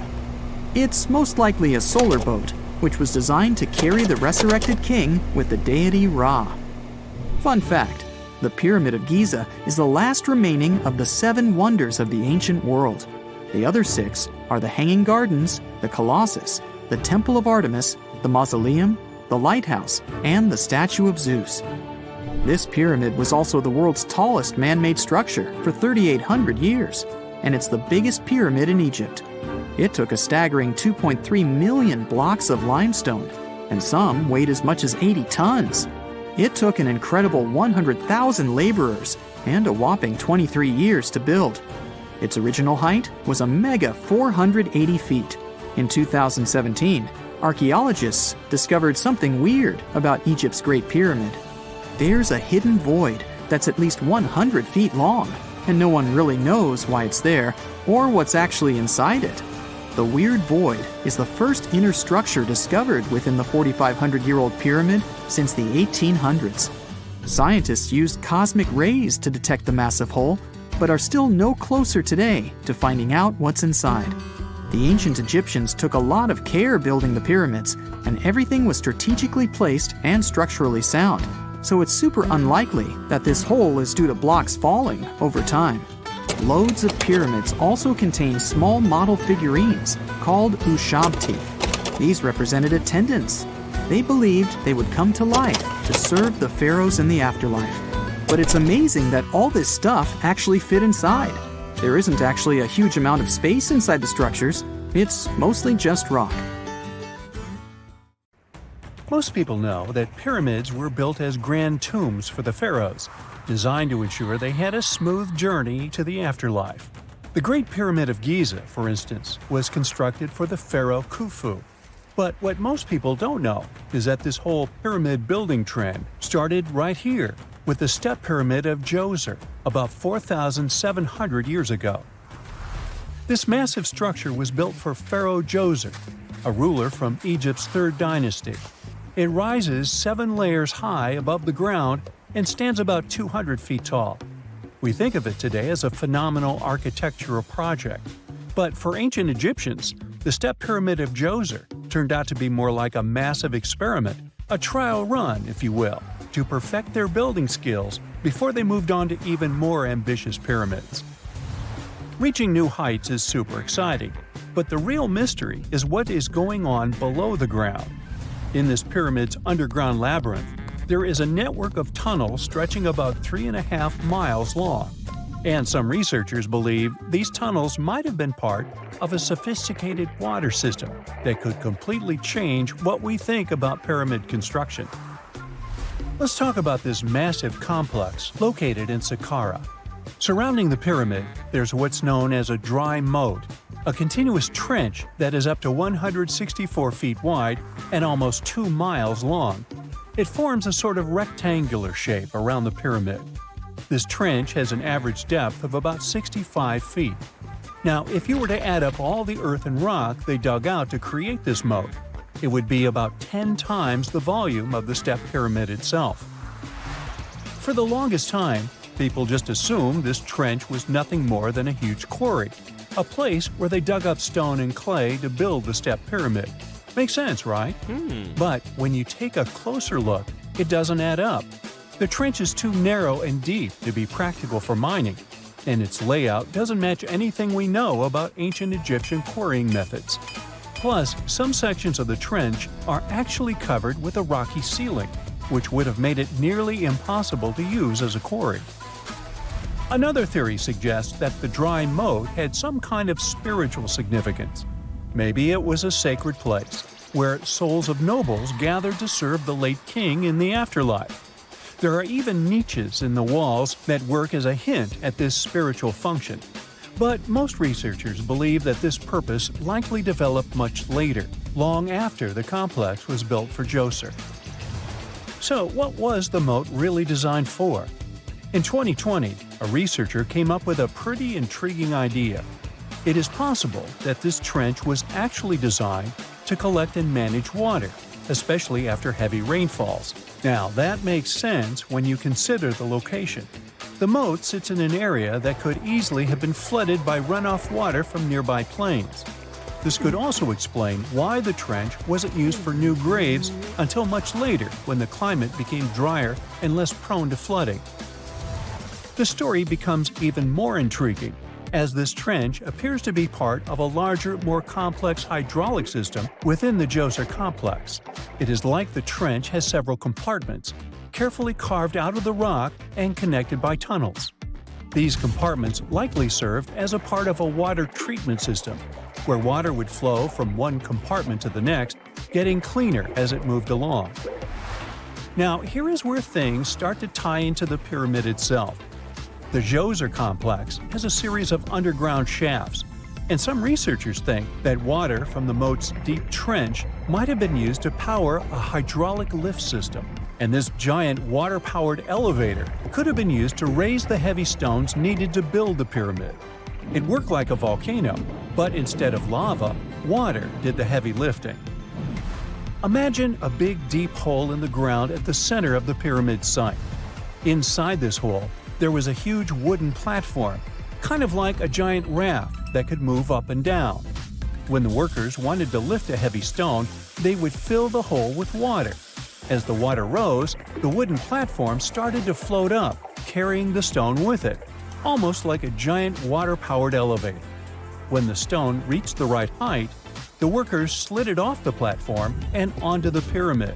It's most likely a solar boat, which was designed to carry the resurrected king with the deity Ra. Fun fact, the Pyramid of Giza is the last remaining of the 7 wonders of the ancient world. The other 6 are the Hanging Gardens, the Colossus, the Temple of Artemis, the Mausoleum, the Lighthouse, and the Statue of Zeus. This pyramid was also the world's tallest man-made structure for 3,800 years, and it's the biggest pyramid in Egypt. It took a staggering 2.3 million blocks of limestone, and some weighed as much as 80 tons. It took an incredible 100,000 laborers and a whopping 23 years to build. Its original height was a mega 480 feet. In 2017, archaeologists discovered something weird about Egypt's Great Pyramid. There's a hidden void that's at least 100 feet long, and no one really knows why it's there or what's actually inside it. The weird void is the first inner structure discovered within the 4,500-year-old pyramid since the 1800s. Scientists used cosmic rays to detect the massive hole, but are still no closer today to finding out what's inside. The ancient Egyptians took a lot of care building the pyramids, and everything was strategically placed and structurally sound, so it's super unlikely that this hole is due to blocks falling over time. Loads of pyramids also contain small model figurines called ushabti. These represented attendants. They believed they would come to life to serve the pharaohs in the afterlife. But it's amazing that all this stuff actually fit inside. There isn't actually a huge amount of space inside the structures. It's mostly just rock. Most people know that pyramids were built as grand tombs for the pharaohs, designed to ensure they had a smooth journey to the afterlife. The Great Pyramid of Giza, for instance, was constructed for the pharaoh Khufu. But what most people don't know is that this whole pyramid building trend started right here with the step pyramid of Djoser about 4,700 years ago. This massive structure was built for Pharaoh Djoser, a ruler from Egypt's 3rd dynasty. It rises 7 layers high above the ground and stands about 200 feet tall. We think of it today as a phenomenal architectural project. But for ancient Egyptians, the step pyramid of Djoser turned out to be more like a massive experiment, a trial run, if you will, to perfect their building skills before they moved on to even more ambitious pyramids. Reaching new heights is super exciting, but the real mystery is what is going on below the ground. In this pyramid's underground labyrinth, there is a network of tunnels stretching about 3.5 miles long, and some researchers believe these tunnels might have been part of a sophisticated water system that could completely change what we think about pyramid construction. Let's talk about this massive complex located in Saqqara. Surrounding the pyramid, there's what's known as a dry moat, a continuous trench that is up to 164 feet wide and almost 2 miles long. It forms a sort of rectangular shape around the pyramid. This trench has an average depth of about 65 feet. Now, if you were to add up all the earth and rock they dug out to create this moat, it would be about 10 times the volume of the step pyramid itself. For the longest time, people just assumed this trench was nothing more than a huge quarry, a place where they dug up stone and clay to build the step pyramid. Makes sense, right? But when you take a closer look, it doesn't add up. The trench is too narrow and deep to be practical for mining, and its layout doesn't match anything we know about ancient Egyptian quarrying methods. Plus, some sections of the trench are actually covered with a rocky ceiling, which would have made it nearly impossible to use as a quarry. Another theory suggests that the dry moat had some kind of spiritual significance. Maybe it was a sacred place, where souls of nobles gathered to serve the late king in the afterlife. There are even niches in the walls that work as a hint at this spiritual function. But most researchers believe that this purpose likely developed much later, long after the complex was built for Djoser. So what was the moat really designed for? In 2020, a researcher came up with a pretty intriguing idea. It is possible that this trench was actually designed to collect and manage water, especially after heavy rainfalls. Now, that makes sense when you consider the location. The moat sits in an area that could easily have been flooded by runoff water from nearby plains. This could also explain why the trench wasn't used for new graves until much later when the climate became drier and less prone to flooding. The story becomes even more intriguing, as this trench appears to be part of a larger, more complex hydraulic system within the Djoser complex. It is like the trench has several compartments, carefully carved out of the rock and connected by tunnels. These compartments likely served as a part of a water treatment system, where water would flow from one compartment to the next, getting cleaner as it moved along. Now, here is where things start to tie into the pyramid itself. The Djoser complex has a series of underground shafts, and some researchers think that water from the moat's deep trench might have been used to power a hydraulic lift system, and this giant water-powered elevator could have been used to raise the heavy stones needed to build the pyramid. It worked like a volcano, but instead of lava, water did the heavy lifting. Imagine a big deep hole in the ground at the center of the pyramid site. Inside this hole, there was a huge wooden platform, kind of like a giant raft that could move up and down. When the workers wanted to lift a heavy stone, they would fill the hole with water. As the water rose, the wooden platform started to float up, carrying the stone with it, almost like a giant water-powered elevator. When the stone reached the right height, the workers slid it off the platform and onto the pyramid.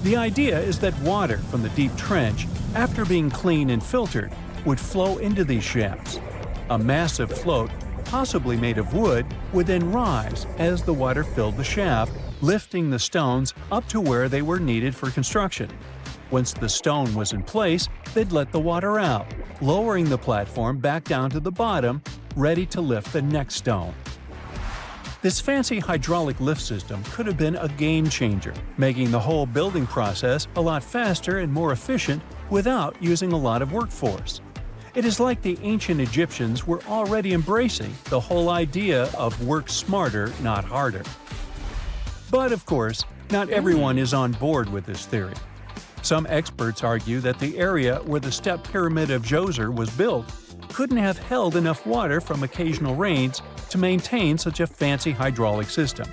The idea is that water from the deep trench, after being cleaned and filtered, would flow into these shafts. A massive float, possibly made of wood, would then rise as the water filled the shaft, lifting the stones up to where they were needed for construction. Once the stone was in place, they'd let the water out, lowering the platform back down to the bottom, ready to lift the next stone. This fancy hydraulic lift system could have been a game changer, making the whole building process a lot faster and more efficient without using a lot of workforce. It is like the ancient Egyptians were already embracing the whole idea of work smarter, not harder. But of course, not everyone is on board with this theory. Some experts argue that the area where the step pyramid of Djoser was built couldn't have held enough water from occasional rains to maintain such a fancy hydraulic system.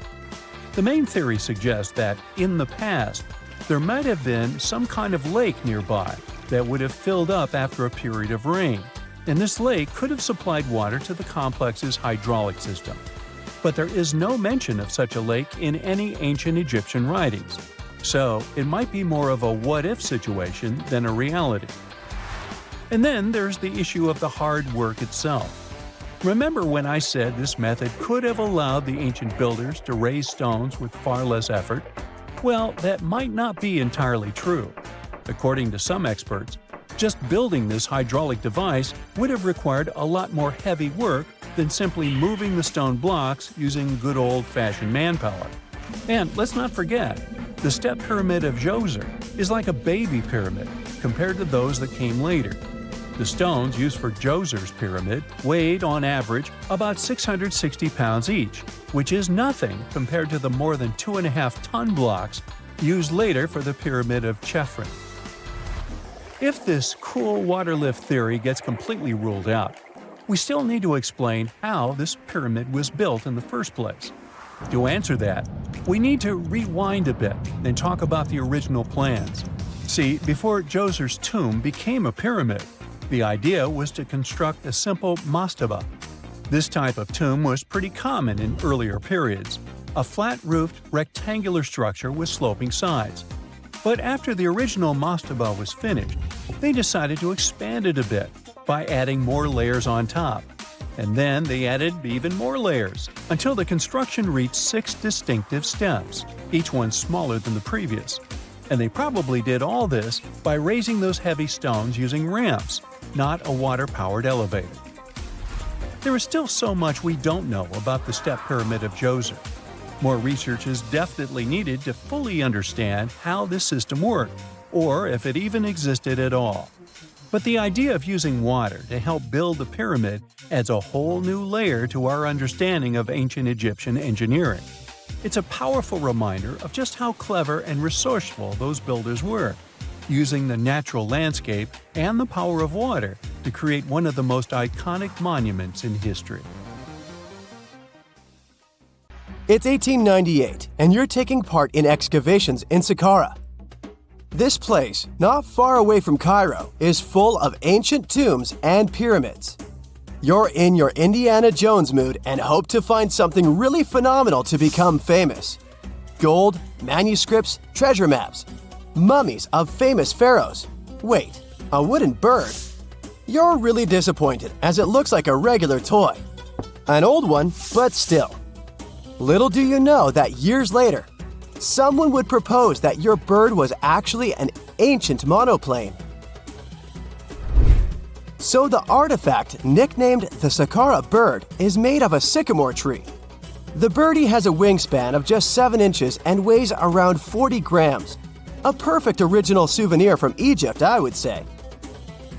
The main theory suggests that, in the past, there might have been some kind of lake nearby that would have filled up after a period of rain, and this lake could have supplied water to the complex's hydraulic system. But there is no mention of such a lake in any ancient Egyptian writings, so it might be more of a what-if situation than a reality. And then there's the issue of the hard work itself. Remember when I said this method could have allowed the ancient builders to raise stones with far less effort? Well, that might not be entirely true. According to some experts, just building this hydraulic device would have required a lot more heavy work than simply moving the stone blocks using good old-fashioned manpower. And let's not forget, the step pyramid of Djoser is like a baby pyramid compared to those that came later. The stones used for Djoser's pyramid weighed, on average, about 660 pounds each, which is nothing compared to the more than 2.5-ton blocks used later for the pyramid of Chephren. If this cool water lift theory gets completely ruled out, we still need to explain how this pyramid was built in the first place. To answer that, we need to rewind a bit and talk about the original plans. See, before Djoser's tomb became a pyramid, the idea was to construct a simple mastaba. This type of tomb was pretty common in earlier periods, a flat-roofed, rectangular structure with sloping sides. But after the original mastaba was finished, they decided to expand it a bit by adding more layers on top. And then they added even more layers, until the construction reached 6 distinctive steps, each one smaller than the previous. And they probably did all this by raising those heavy stones using ramps, not a water-powered elevator. There is still so much we don't know about the Step Pyramid of Djoser. More research is definitely needed to fully understand how this system worked, or if it even existed at all. But the idea of using water to help build the pyramid adds a whole new layer to our understanding of ancient Egyptian engineering. It's a powerful reminder of just how clever and resourceful those builders were, using the natural landscape and the power of water to create one of the most iconic monuments in history. It's 1898, and you're taking part in excavations in Saqqara. This place, not far away from Cairo, is full of ancient tombs and pyramids. You're in your Indiana Jones mood and hope to find something really phenomenal to become famous. Gold, manuscripts, treasure maps, mummies of famous pharaohs. Wait, a wooden bird? You're really disappointed as it looks like a regular toy. An old one, but still. Little do you know that years later, someone would propose that your bird was actually an ancient monoplane. So the artifact, nicknamed the Saqqara bird, is made of a sycamore tree. The birdie has a wingspan of just 7 inches and weighs around 40 grams. A perfect original souvenir from Egypt, I would say.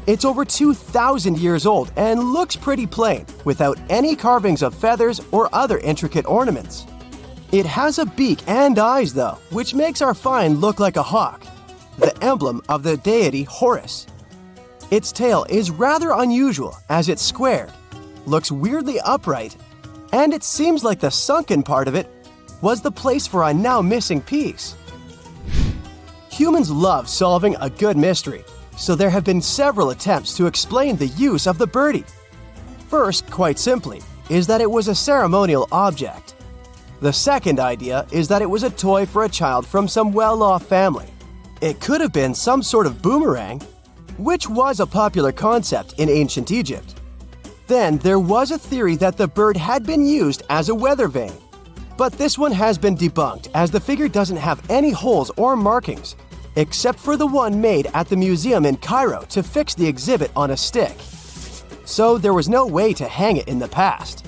It's over 2,000 years old and looks pretty plain, without any carvings of feathers or other intricate ornaments. It has a beak and eyes though, which makes our find look like a hawk, the emblem of the deity Horus. Its tail is rather unusual as it's squared, looks weirdly upright, and it seems like the sunken part of it was the place for a now missing piece. Humans love solving a good mystery, so there have been several attempts to explain the use of the birdie. First, quite simply, is that it was a ceremonial object. The second idea is that it was a toy for a child from some well-off family. It could have been some sort of boomerang, which was a popular concept in ancient Egypt. Then there was a theory that the bird had been used as a weather vane. But this one has been debunked as the figure doesn't have any holes or markings, except for the one made at the museum in Cairo to fix the exhibit on a stick. So there was no way to hang it in the past.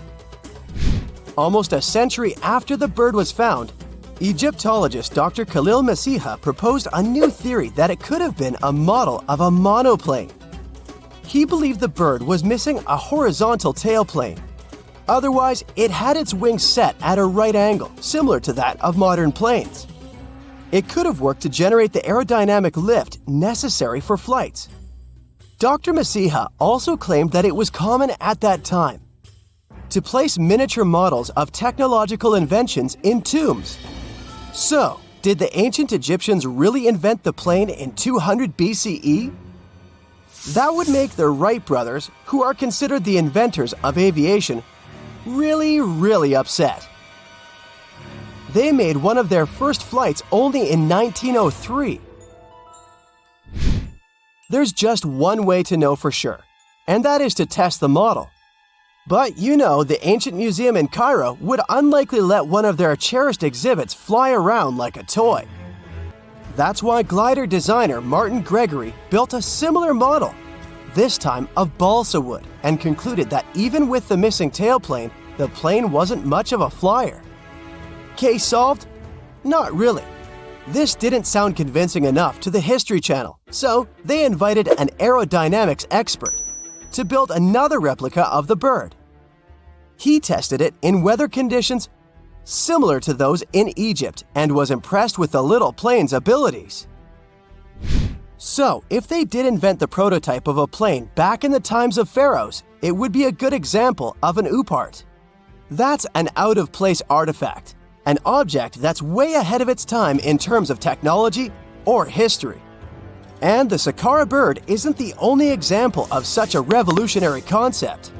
Almost a century after the bird was found, Egyptologist Dr. Khalil Masiha proposed a new theory that it could have been a model of a monoplane. He believed the bird was missing a horizontal tailplane. Otherwise, it had its wings set at a right angle, similar to that of modern planes. It could have worked to generate the aerodynamic lift necessary for flights. Dr. Masiha also claimed that it was common at that time to place miniature models of technological inventions in tombs. So, did the ancient Egyptians really invent the plane in 200 BCE? That would make the Wright brothers, who are considered the inventors of aviation, really upset. They made one of their first flights only in 1903. There's just one way to know for sure, and that is to test the model. But you know, the ancient museum in Cairo would unlikely let one of their cherished exhibits fly around like a toy. That's why glider designer Martin Gregory built a similar model, this time of balsa wood, and concluded that even with the missing tailplane, the plane wasn't much of a flyer. Case solved? Not really. This didn't sound convincing enough to the History Channel, so they invited an aerodynamics expert to build another replica of the bird. He tested it in weather conditions similar to those in Egypt and was impressed with the little plane's abilities. So, if they did invent the prototype of a plane back in the times of pharaohs, it would be a good example of an oupart. That's an out-of-place artifact, an object that's way ahead of its time in terms of technology or history. And the Saqqara bird isn't the only example of such a revolutionary concept.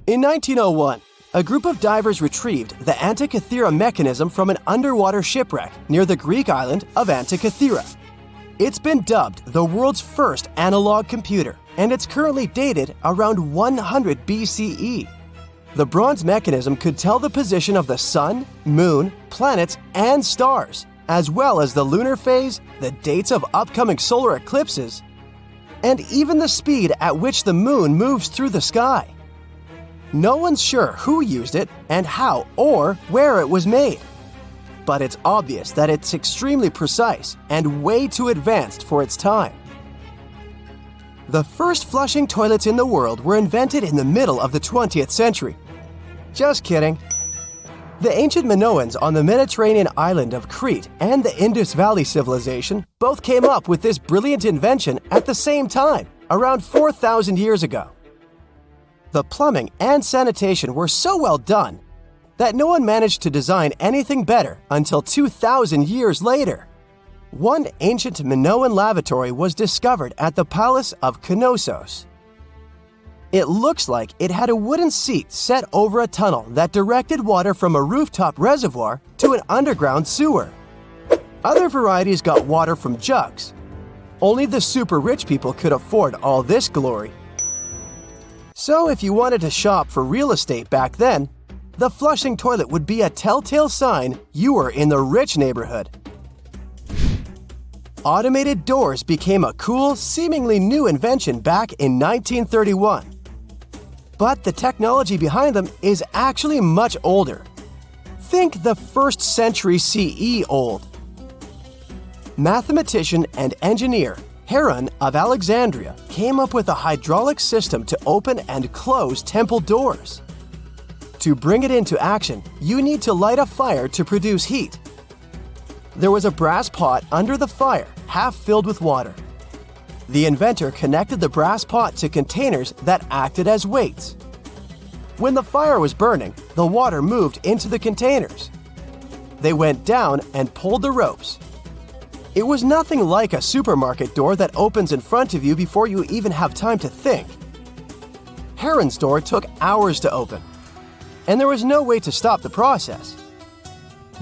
In 1901, a group of divers retrieved the Antikythera mechanism from an underwater shipwreck near the Greek island of Antikythera. It's been dubbed the world's first analog computer, and it's currently dated around 100 BCE. The bronze mechanism could tell the position of the sun, moon, planets, and stars, as well as the lunar phase, the dates of upcoming solar eclipses, and even the speed at which the moon moves through the sky. No one's sure who used it and how or where it was made. But it's obvious that it's extremely precise and way too advanced for its time. The first flushing toilets in the world were invented in the middle of the 20th century. Just kidding. The ancient Minoans on the Mediterranean island of Crete and the Indus Valley civilization both came up with this brilliant invention at the same time, around 4,000 years ago. The plumbing and sanitation were so well done that no one managed to design anything better until 2,000 years later. One ancient Minoan lavatory was discovered at the Palace of Knossos. It looks like it had a wooden seat set over a tunnel that directed water from a rooftop reservoir to an underground sewer. Other varieties got water from jugs. Only the super rich people could afford all this glory. So if you wanted to shop for real estate back then, the flushing toilet would be a telltale sign you were in the rich neighborhood. Automated doors became a cool, seemingly new invention back in 1931. But the technology behind them is actually much older. Think the 1st century CE old. Mathematician and engineer Heron of Alexandria came up with a hydraulic system to open and close temple doors. To bring it into action, you need to light a fire to produce heat. There was a brass pot under the fire, half filled with water. The inventor connected the brass pot to containers that acted as weights. When the fire was burning, the water moved into the containers. They went down and pulled the ropes. It was nothing like a supermarket door that opens in front of you before you even have time to think. Heron's door took hours to open, and there was no way to stop the process.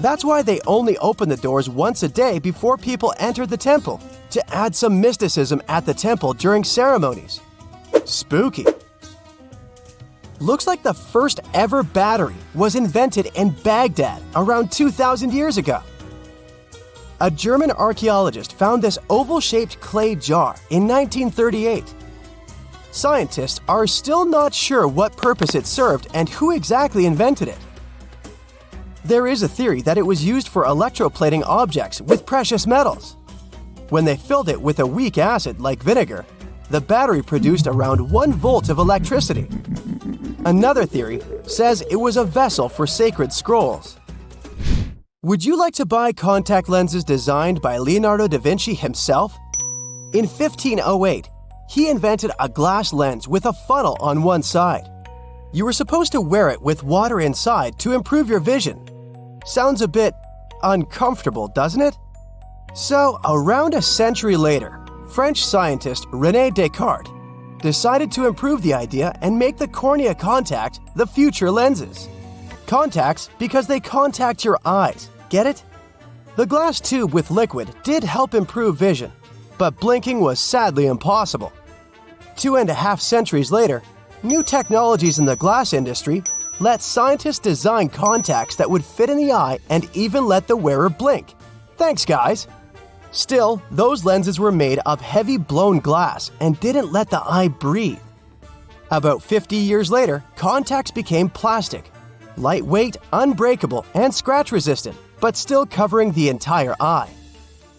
That's why they only opened the doors once a day before people entered the temple, to add some mysticism at the temple during ceremonies. Spooky. Looks like the first ever battery was invented in Baghdad around 2,000 years ago. A German archaeologist found this oval-shaped clay jar in 1938. Scientists are still not sure what purpose it served and who exactly invented it. There is a theory that it was used for electroplating objects with precious metals. When they filled it with a weak acid like vinegar, the battery produced around 1 volt of electricity. Another theory says it was a vessel for sacred scrolls. Would you like to buy contact lenses designed by Leonardo da Vinci himself? In 1508, he invented a glass lens with a funnel on one side. You were supposed to wear it with water inside to improve your vision. Sounds a bit uncomfortable, doesn't it? So, around a century later, French scientist René Descartes decided to improve the idea and make the cornea contact the future lenses. Contacts because they contact your eyes, get it? The glass tube with liquid did help improve vision, but blinking was sadly impossible. 2.5 centuries later, new technologies in the glass industry let scientists design contacts that would fit in the eye and even let the wearer blink. Thanks, guys! Still, those lenses were made of heavy blown glass and didn't let the eye breathe. About 50 years later, contacts became plastic, lightweight, unbreakable, and scratch-resistant, but still covering the entire eye.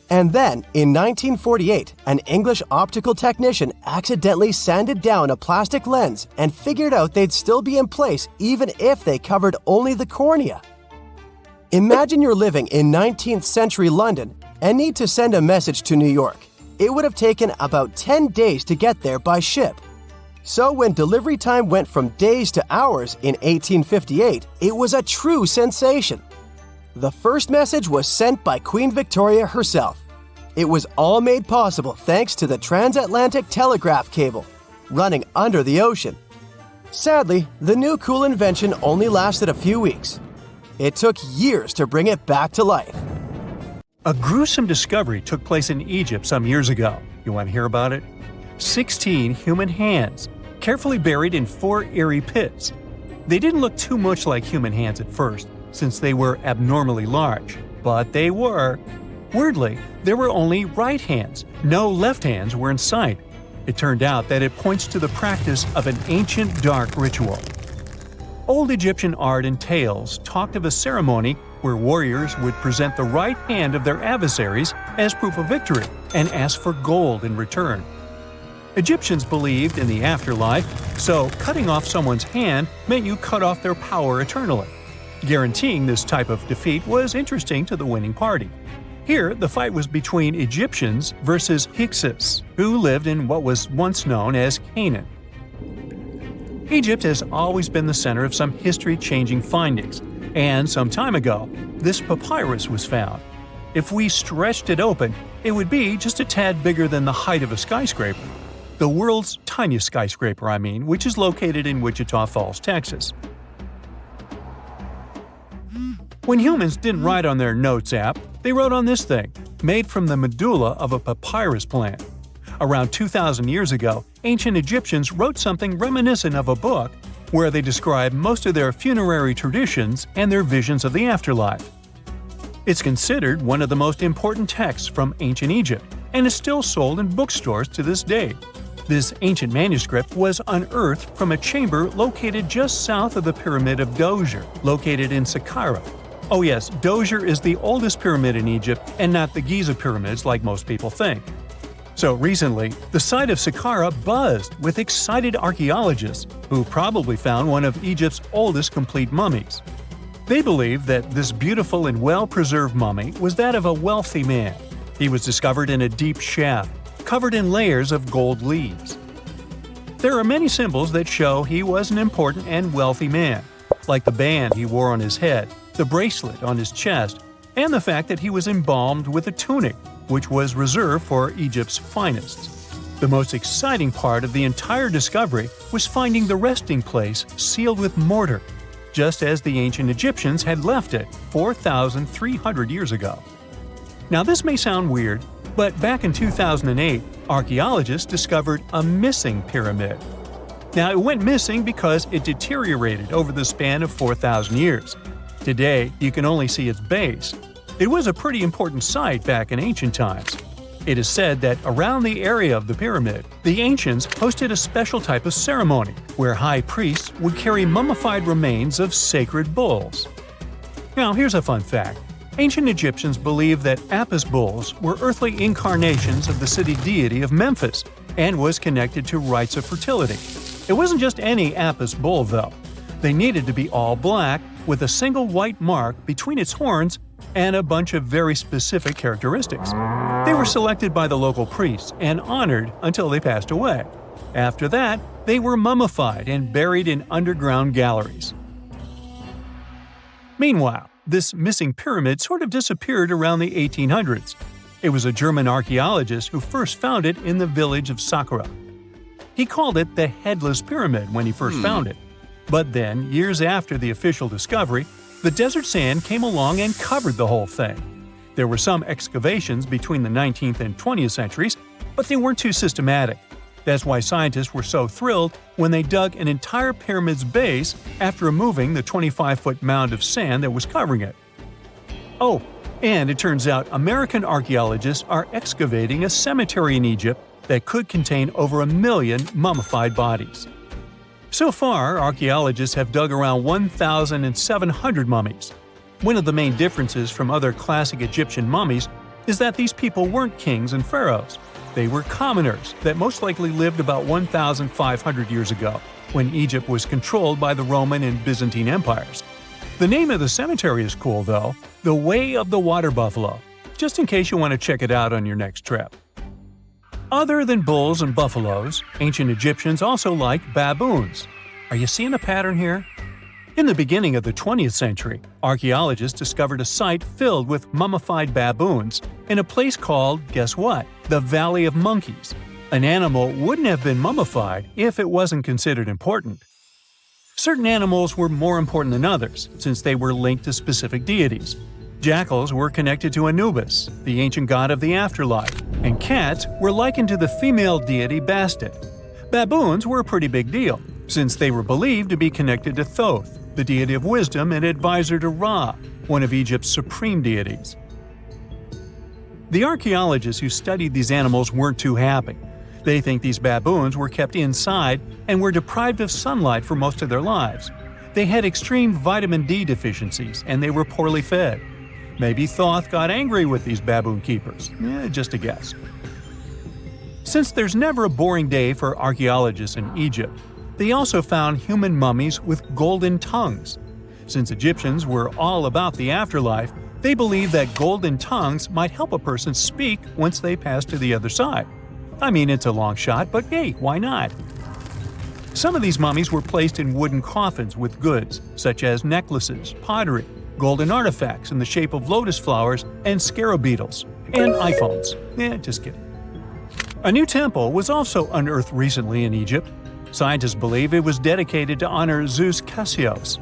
And then, in 1948, an English optical technician accidentally sanded down a plastic lens and figured out they'd still be in place even if they covered only the cornea. Imagine you're living in 19th century London and need to send a message to New York. It would have taken about 10 days to get there by ship. So when delivery time went from days to hours in 1858, it was a true sensation. The first message was sent by Queen Victoria herself. It was all made possible thanks to the transatlantic telegraph cable, running under the ocean. Sadly, the new cool invention only lasted a few weeks. It took years to bring it back to life. A gruesome discovery took place in Egypt some years ago. You want to hear about it? 16 human hands, carefully buried in 4 eerie pits. They didn't look too much like human hands at first, since they were abnormally large, but they were. Weirdly, there were only right hands. No left hands were in sight. It turned out that it points to the practice of an ancient dark ritual. Old Egyptian art and tales talked of a ceremony where warriors would present the right hand of their adversaries as proof of victory and ask for gold in return. Egyptians believed in the afterlife, so cutting off someone's hand meant you cut off their power eternally. Guaranteeing this type of defeat was interesting to the winning party. Here, the fight was between Egyptians versus Hyksos, who lived in what was once known as Canaan. Egypt has always been the center of some history-changing findings, and some time ago, this papyrus was found. If we stretched it open, it would be just a tad bigger than the height of a skyscraper. The world's tiniest skyscraper, which is located in Wichita Falls, Texas. When humans didn't write on their notes app, they wrote on this thing, made from the medulla of a papyrus plant. Around 2,000 years ago, ancient Egyptians wrote something reminiscent of a book where they describe most of their funerary traditions and their visions of the afterlife. It's considered one of the most important texts from ancient Egypt and is still sold in bookstores to this day. This ancient manuscript was unearthed from a chamber located just south of the Pyramid of Djoser, located in Saqqara. Oh yes, Djoser is the oldest pyramid in Egypt and not the Giza pyramids like most people think. So recently, the site of Saqqara buzzed with excited archaeologists who probably found one of Egypt's oldest complete mummies. They believe that this beautiful and well-preserved mummy was that of a wealthy man. He was discovered in a deep shaft, covered in layers of gold leaves. There are many symbols that show he was an important and wealthy man, like the band he wore on his head, the bracelet on his chest, and the fact that he was embalmed with a tunic, which was reserved for Egypt's finest. The most exciting part of the entire discovery was finding the resting place sealed with mortar, just as the ancient Egyptians had left it 4,300 years ago. Now this may sound weird, but back in 2008, archaeologists discovered a missing pyramid. Now it went missing because it deteriorated over the span of 4,000 years. Today, you can only see its base. It was a pretty important site back in ancient times. It is said that around the area of the pyramid, the ancients hosted a special type of ceremony where high priests would carry mummified remains of sacred bulls. Now here's a fun fact. Ancient Egyptians believed that Apis bulls were earthly incarnations of the city deity of Memphis and was connected to rites of fertility. It wasn't just any Apis bull, though. They needed to be all black, with a single white mark between its horns and a bunch of very specific characteristics. They were selected by the local priests and honored until they passed away. After that, they were mummified and buried in underground galleries. Meanwhile, this missing pyramid sort of disappeared around the 1800s. It was a German archaeologist who first found it in the village of Saqqara. He called it the Headless Pyramid when he first found it. But then, years after the official discovery, the desert sand came along and covered the whole thing. There were some excavations between the 19th and 20th centuries, but they weren't too systematic. That's why scientists were so thrilled when they dug an entire pyramid's base after removing the 25-foot mound of sand that was covering it. Oh, and it turns out American archaeologists are excavating a cemetery in Egypt that could contain over 1 million mummified bodies. So far, archaeologists have dug around 1,700 mummies. One of the main differences from other classic Egyptian mummies is that these people weren't kings and pharaohs. They were commoners that most likely lived about 1,500 years ago, when Egypt was controlled by the Roman and Byzantine empires. The name of the cemetery is cool, though, the Way of the Water Buffalo, just in case you want to check it out on your next trip. Other than bulls and buffaloes, ancient Egyptians also liked baboons. Are you seeing a pattern here? In the beginning of the 20th century, archaeologists discovered a site filled with mummified baboons in a place called, guess what? The Valley of Monkeys. An animal wouldn't have been mummified if it wasn't considered important. Certain animals were more important than others, since they were linked to specific deities. Jackals were connected to Anubis, the ancient god of the afterlife, and cats were likened to the female deity Bastet. Baboons were a pretty big deal, since they were believed to be connected to Thoth, the deity of wisdom and advisor to Ra, one of Egypt's supreme deities. The archaeologists who studied these animals weren't too happy. They think these baboons were kept inside and were deprived of sunlight for most of their lives. They had extreme vitamin D deficiencies and they were poorly fed. Maybe Thoth got angry with these baboon keepers. Just a guess. Since there's never a boring day for archaeologists in Egypt, they also found human mummies with golden tongues. Since Egyptians were all about the afterlife, they believed that golden tongues might help a person speak once they pass to the other side. I mean, it's a long shot, but hey, why not? Some of these mummies were placed in wooden coffins with goods, such as necklaces, pottery, golden artifacts in the shape of lotus flowers and scarab beetles, and iPhones. Just kidding. A new temple was also unearthed recently in Egypt. Scientists believe it was dedicated to honor Zeus Cassios.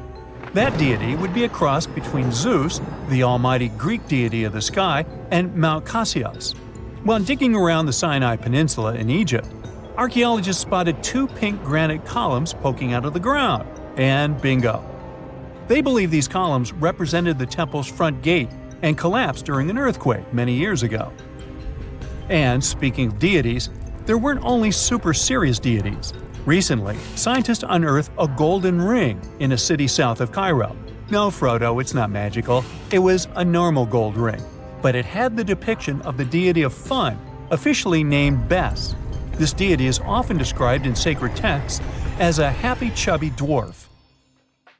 That deity would be a cross between Zeus, the almighty Greek deity of the sky, and Mount Cassios. While digging around the Sinai Peninsula in Egypt, archaeologists spotted 2 pink granite columns poking out of the ground, and bingo. They believe these columns represented the temple's front gate and collapsed during an earthquake many years ago. And speaking of deities, there weren't only super serious deities. Recently, scientists unearthed a golden ring in a city south of Cairo. No, Frodo, it's not magical. It was a normal gold ring, but it had the depiction of the deity of fun, officially named Bes. This deity is often described in sacred texts as a happy chubby dwarf.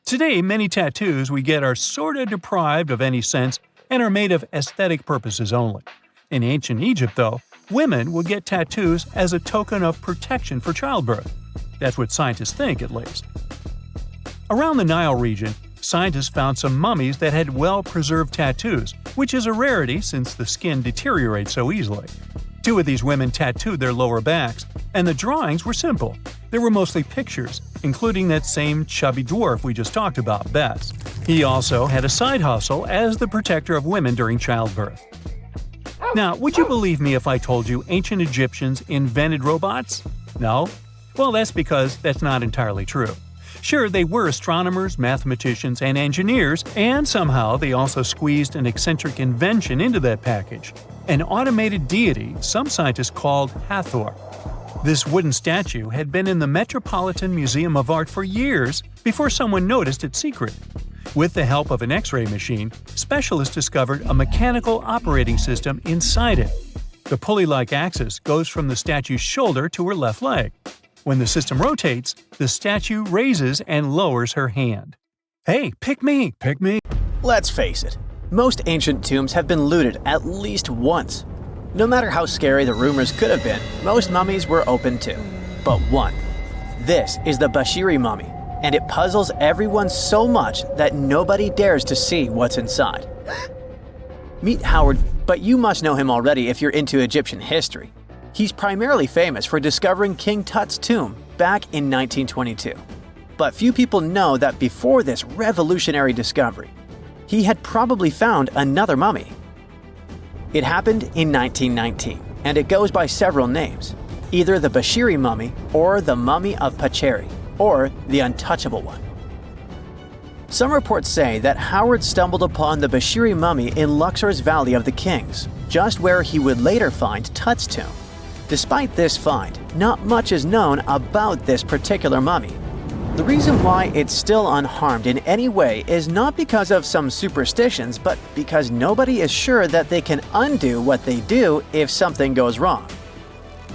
Today, many tattoos we get are sorta deprived of any sense and are made of aesthetic purposes only. In ancient Egypt, though, women would get tattoos as a token of protection for childbirth. That's what scientists think, at least. Around the Nile region, scientists found some mummies that had well-preserved tattoos, which is a rarity since the skin deteriorates so easily. 2 of these women tattooed their lower backs, and the drawings were simple. They were mostly pictures, including that same chubby dwarf we just talked about, Bes. He also had a side hustle as the protector of women during childbirth. Now, would you believe me if I told you ancient Egyptians invented robots? No? Well, that's because that's not entirely true. Sure, they were astronomers, mathematicians, and engineers, and somehow they also squeezed an eccentric invention into that package – an automated deity some scientists called Hathor. This wooden statue had been in the Metropolitan Museum of Art for years before someone noticed its secret. With the help of an X-ray machine, specialists discovered a mechanical operating system inside it. The pulley-like axis goes from the statue's shoulder to her left leg. When the system rotates, the statue raises and lowers her hand. Hey, pick me, pick me! Let's face it, most ancient tombs have been looted at least once. No matter how scary the rumors could have been, most mummies were open too. But one. This is the Bashiri mummy, and it puzzles everyone so much that nobody dares to see what's inside. Meet Howard, but you must know him already if you're into Egyptian history. He's primarily famous for discovering King Tut's tomb back in 1922. But few people know that before this revolutionary discovery, he had probably found another mummy. It happened in 1919, and it goes by several names, either the Bashiri mummy or the Mummy of Pacheri, or the Untouchable One. Some reports say that Howard stumbled upon the Bashiri mummy in Luxor's Valley of the Kings, just where he would later find Tut's tomb. Despite this find, not much is known about this particular mummy. The reason why it's still unharmed in any way is not because of some superstitions, but because nobody is sure that they can undo what they do if something goes wrong.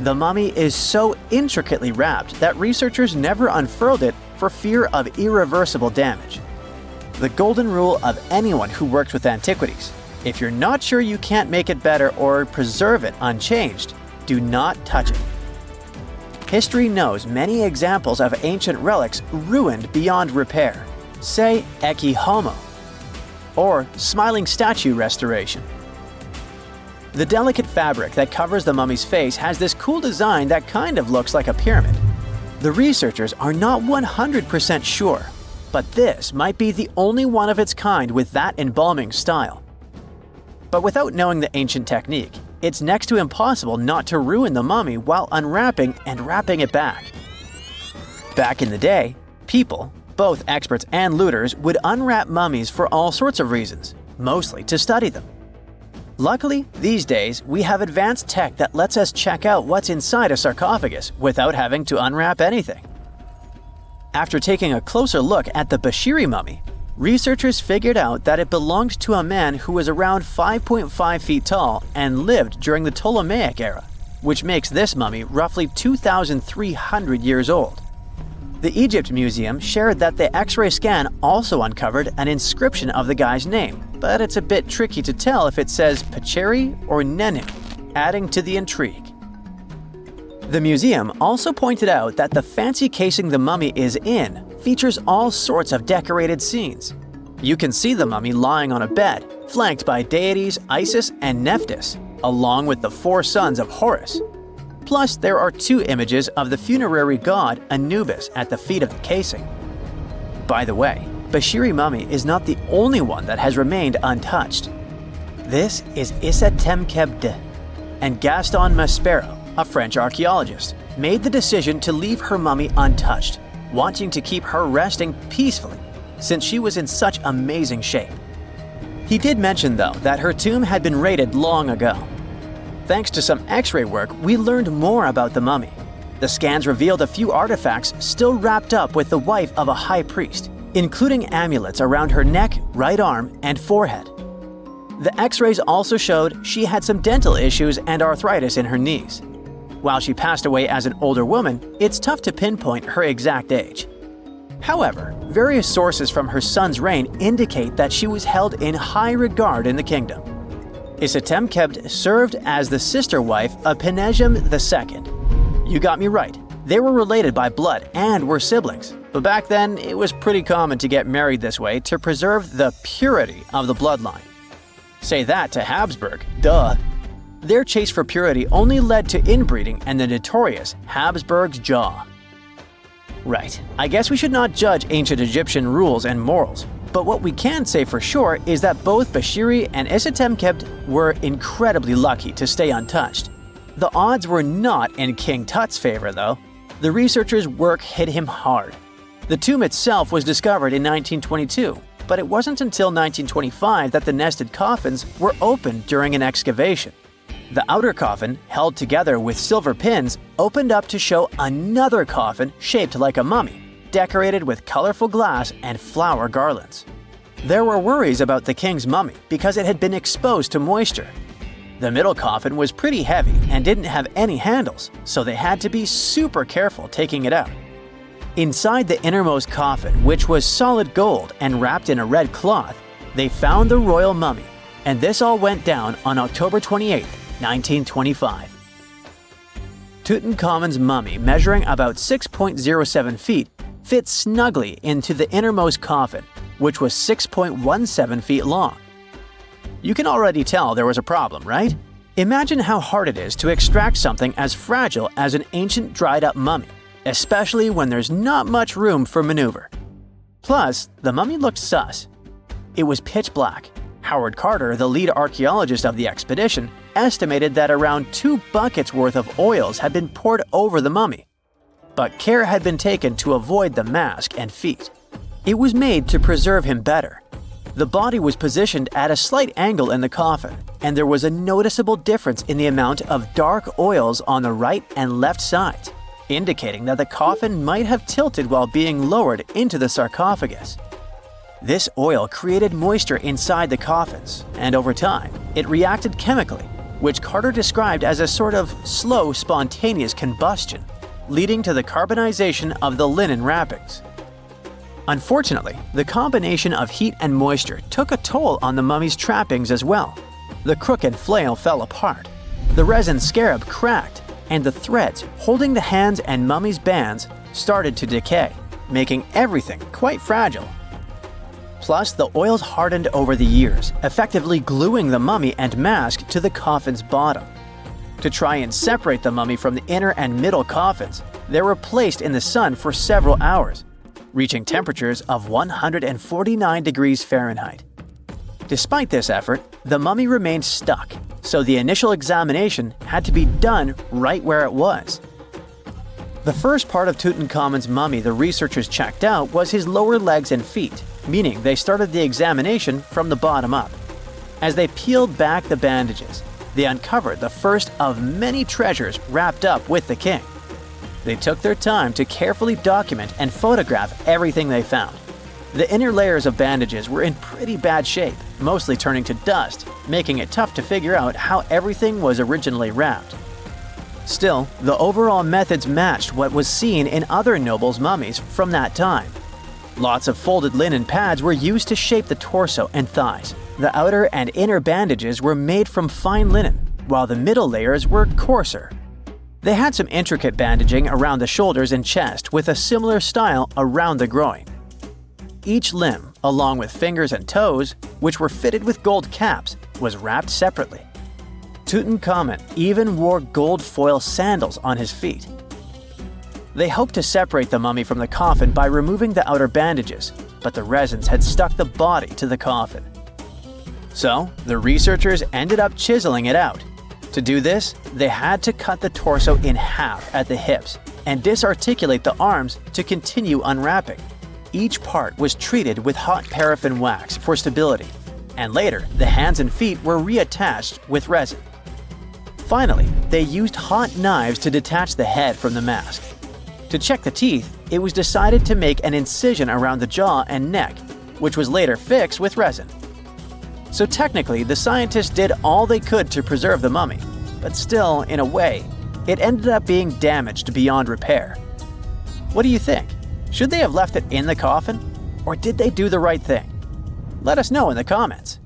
The mummy is so intricately wrapped that researchers never unfurled it for fear of irreversible damage. The golden rule of anyone who works with antiquities: if you're not sure you can't make it better or preserve it unchanged, do not touch it. History knows many examples of ancient relics ruined beyond repair. say Ecce Homo, or smiling statue restoration. The delicate fabric that covers the mummy's face has this cool design that kind of looks like a pyramid. The researchers are not 100% sure, but this might be the only one of its kind with that embalming style. But without knowing the ancient technique, it's next to impossible not to ruin the mummy while unwrapping and wrapping it back. Back in the day, people, both experts and looters, would unwrap mummies for all sorts of reasons, mostly to study them. Luckily, these days, we have advanced tech that lets us check out what's inside a sarcophagus without having to unwrap anything. After taking a closer look at the Bashiri mummy, researchers figured out that it belonged to a man who was around 5.5 feet tall and lived during the Ptolemaic era, which makes this mummy roughly 2,300 years old. The Egypt Museum shared that the X-ray scan also uncovered an inscription of the guy's name, but it's a bit tricky to tell if it says Pacheri or Nenu, adding to the intrigue. The museum also pointed out that the fancy casing the mummy is in features all sorts of decorated scenes. You can see the mummy lying on a bed, flanked by deities Isis and Nephthys, along with the 4 sons of Horus. Plus, there are 2 images of the funerary god Anubis at the feet of the casing. By the way, Bashiri mummy is not the only one that has remained untouched. This is Issa Temkebde, and Gaston Maspero, a French archaeologist, made the decision to leave her mummy untouched, wanting to keep her resting peacefully since she was in such amazing shape. He did mention, though, that her tomb had been raided long ago. Thanks to some X-ray work, we learned more about the mummy. The scans revealed a few artifacts still wrapped up with the wife of a high priest, including amulets around her neck, right arm, and forehead. The X-rays also showed she had some dental issues and arthritis in her knees. While she passed away as an older woman, it's tough to pinpoint her exact age. However, various sources from her son's reign indicate that she was held in high regard in the kingdom. Isatemkebd served as the sister wife of Penejam II. You got me right, they were related by blood and were siblings, but back then it was pretty common to get married this way to preserve the purity of the bloodline. Say that to Habsburg, duh. Their chase for purity only led to inbreeding and the notorious Habsburg's jaw. Right, I guess we should not judge ancient Egyptian rules and morals, but what we can say for sure is that both Bashiri and Isatemkebd were incredibly lucky to stay untouched. The odds were not in King Tut's favor, though. The researchers' work hit him hard. The tomb itself was discovered in 1922, but it wasn't until 1925 that the nested coffins were opened during an excavation. The outer coffin, held together with silver pins, opened up to show another coffin shaped like a mummy, decorated with colorful glass and flower garlands. There were worries about the king's mummy because it had been exposed to moisture. The middle coffin was pretty heavy and didn't have any handles, so they had to be super careful taking it out. Inside the innermost coffin, which was solid gold and wrapped in a red cloth, they found the royal mummy, and this all went down on October 28, 1925. Tutankhamun's mummy, measuring about 6.07 feet, fit snugly into the innermost coffin, which was 6.17 feet long. You can already tell there was a problem, right? Imagine how hard it is to extract something as fragile as an ancient dried-up mummy, especially when there's not much room for maneuver. Plus, the mummy looked sus. It was pitch black. Howard Carter, the lead archaeologist of the expedition, estimated that around 2 buckets worth of oils had been poured over the mummy. But care had been taken to avoid the mask and feet. It was made to preserve him better. The body was positioned at a slight angle in the coffin, and there was a noticeable difference in the amount of dark oils on the right and left sides, indicating that the coffin might have tilted while being lowered into the sarcophagus. This oil created moisture inside the coffins, and over time, it reacted chemically, which Carter described as a sort of slow, spontaneous combustion, leading to the carbonization of the linen wrappings. Unfortunately, the combination of heat and moisture took a toll on the mummy's trappings as well. The crook and flail fell apart, the resin scarab cracked, and the threads holding the hands and mummy's bands started to decay, making everything quite fragile. Plus, the oils hardened over the years, effectively gluing the mummy and mask to the coffin's bottom. To try and separate the mummy from the inner and middle coffins, they were placed in the sun for several hours, reaching temperatures of 149 degrees Fahrenheit. Despite this effort, the mummy remained stuck, so the initial examination had to be done right where it was. The first part of Tutankhamun's mummy the researchers checked out was his lower legs and feet, meaning they started the examination from the bottom up. As they peeled back the bandages, they uncovered the first of many treasures wrapped up with the king. They took their time to carefully document and photograph everything they found. The inner layers of bandages were in pretty bad shape, mostly turning to dust, making it tough to figure out how everything was originally wrapped. Still, the overall methods matched what was seen in other nobles' mummies from that time. Lots of folded linen pads were used to shape the torso and thighs. The outer and inner bandages were made from fine linen, while the middle layers were coarser. They had some intricate bandaging around the shoulders and chest with a similar style around the groin. Each limb, along with fingers and toes, which were fitted with gold caps, was wrapped separately. Tutankhamun even wore gold foil sandals on his feet. They hoped to separate the mummy from the coffin by removing the outer bandages, but the resins had stuck the body to the coffin. So, the researchers ended up chiseling it out. To do this, they had to cut the torso in half at the hips and disarticulate the arms to continue unwrapping. Each part was treated with hot paraffin wax for stability, and later the hands and feet were reattached with resin. Finally, they used hot knives to detach the head from the mask. To check the teeth, it was decided to make an incision around the jaw and neck, which was later fixed with resin. So technically, the scientists did all they could to preserve the mummy, but still, in a way, it ended up being damaged beyond repair. What do you think? Should they have left it in the coffin? Or did they do the right thing? Let us know in the comments.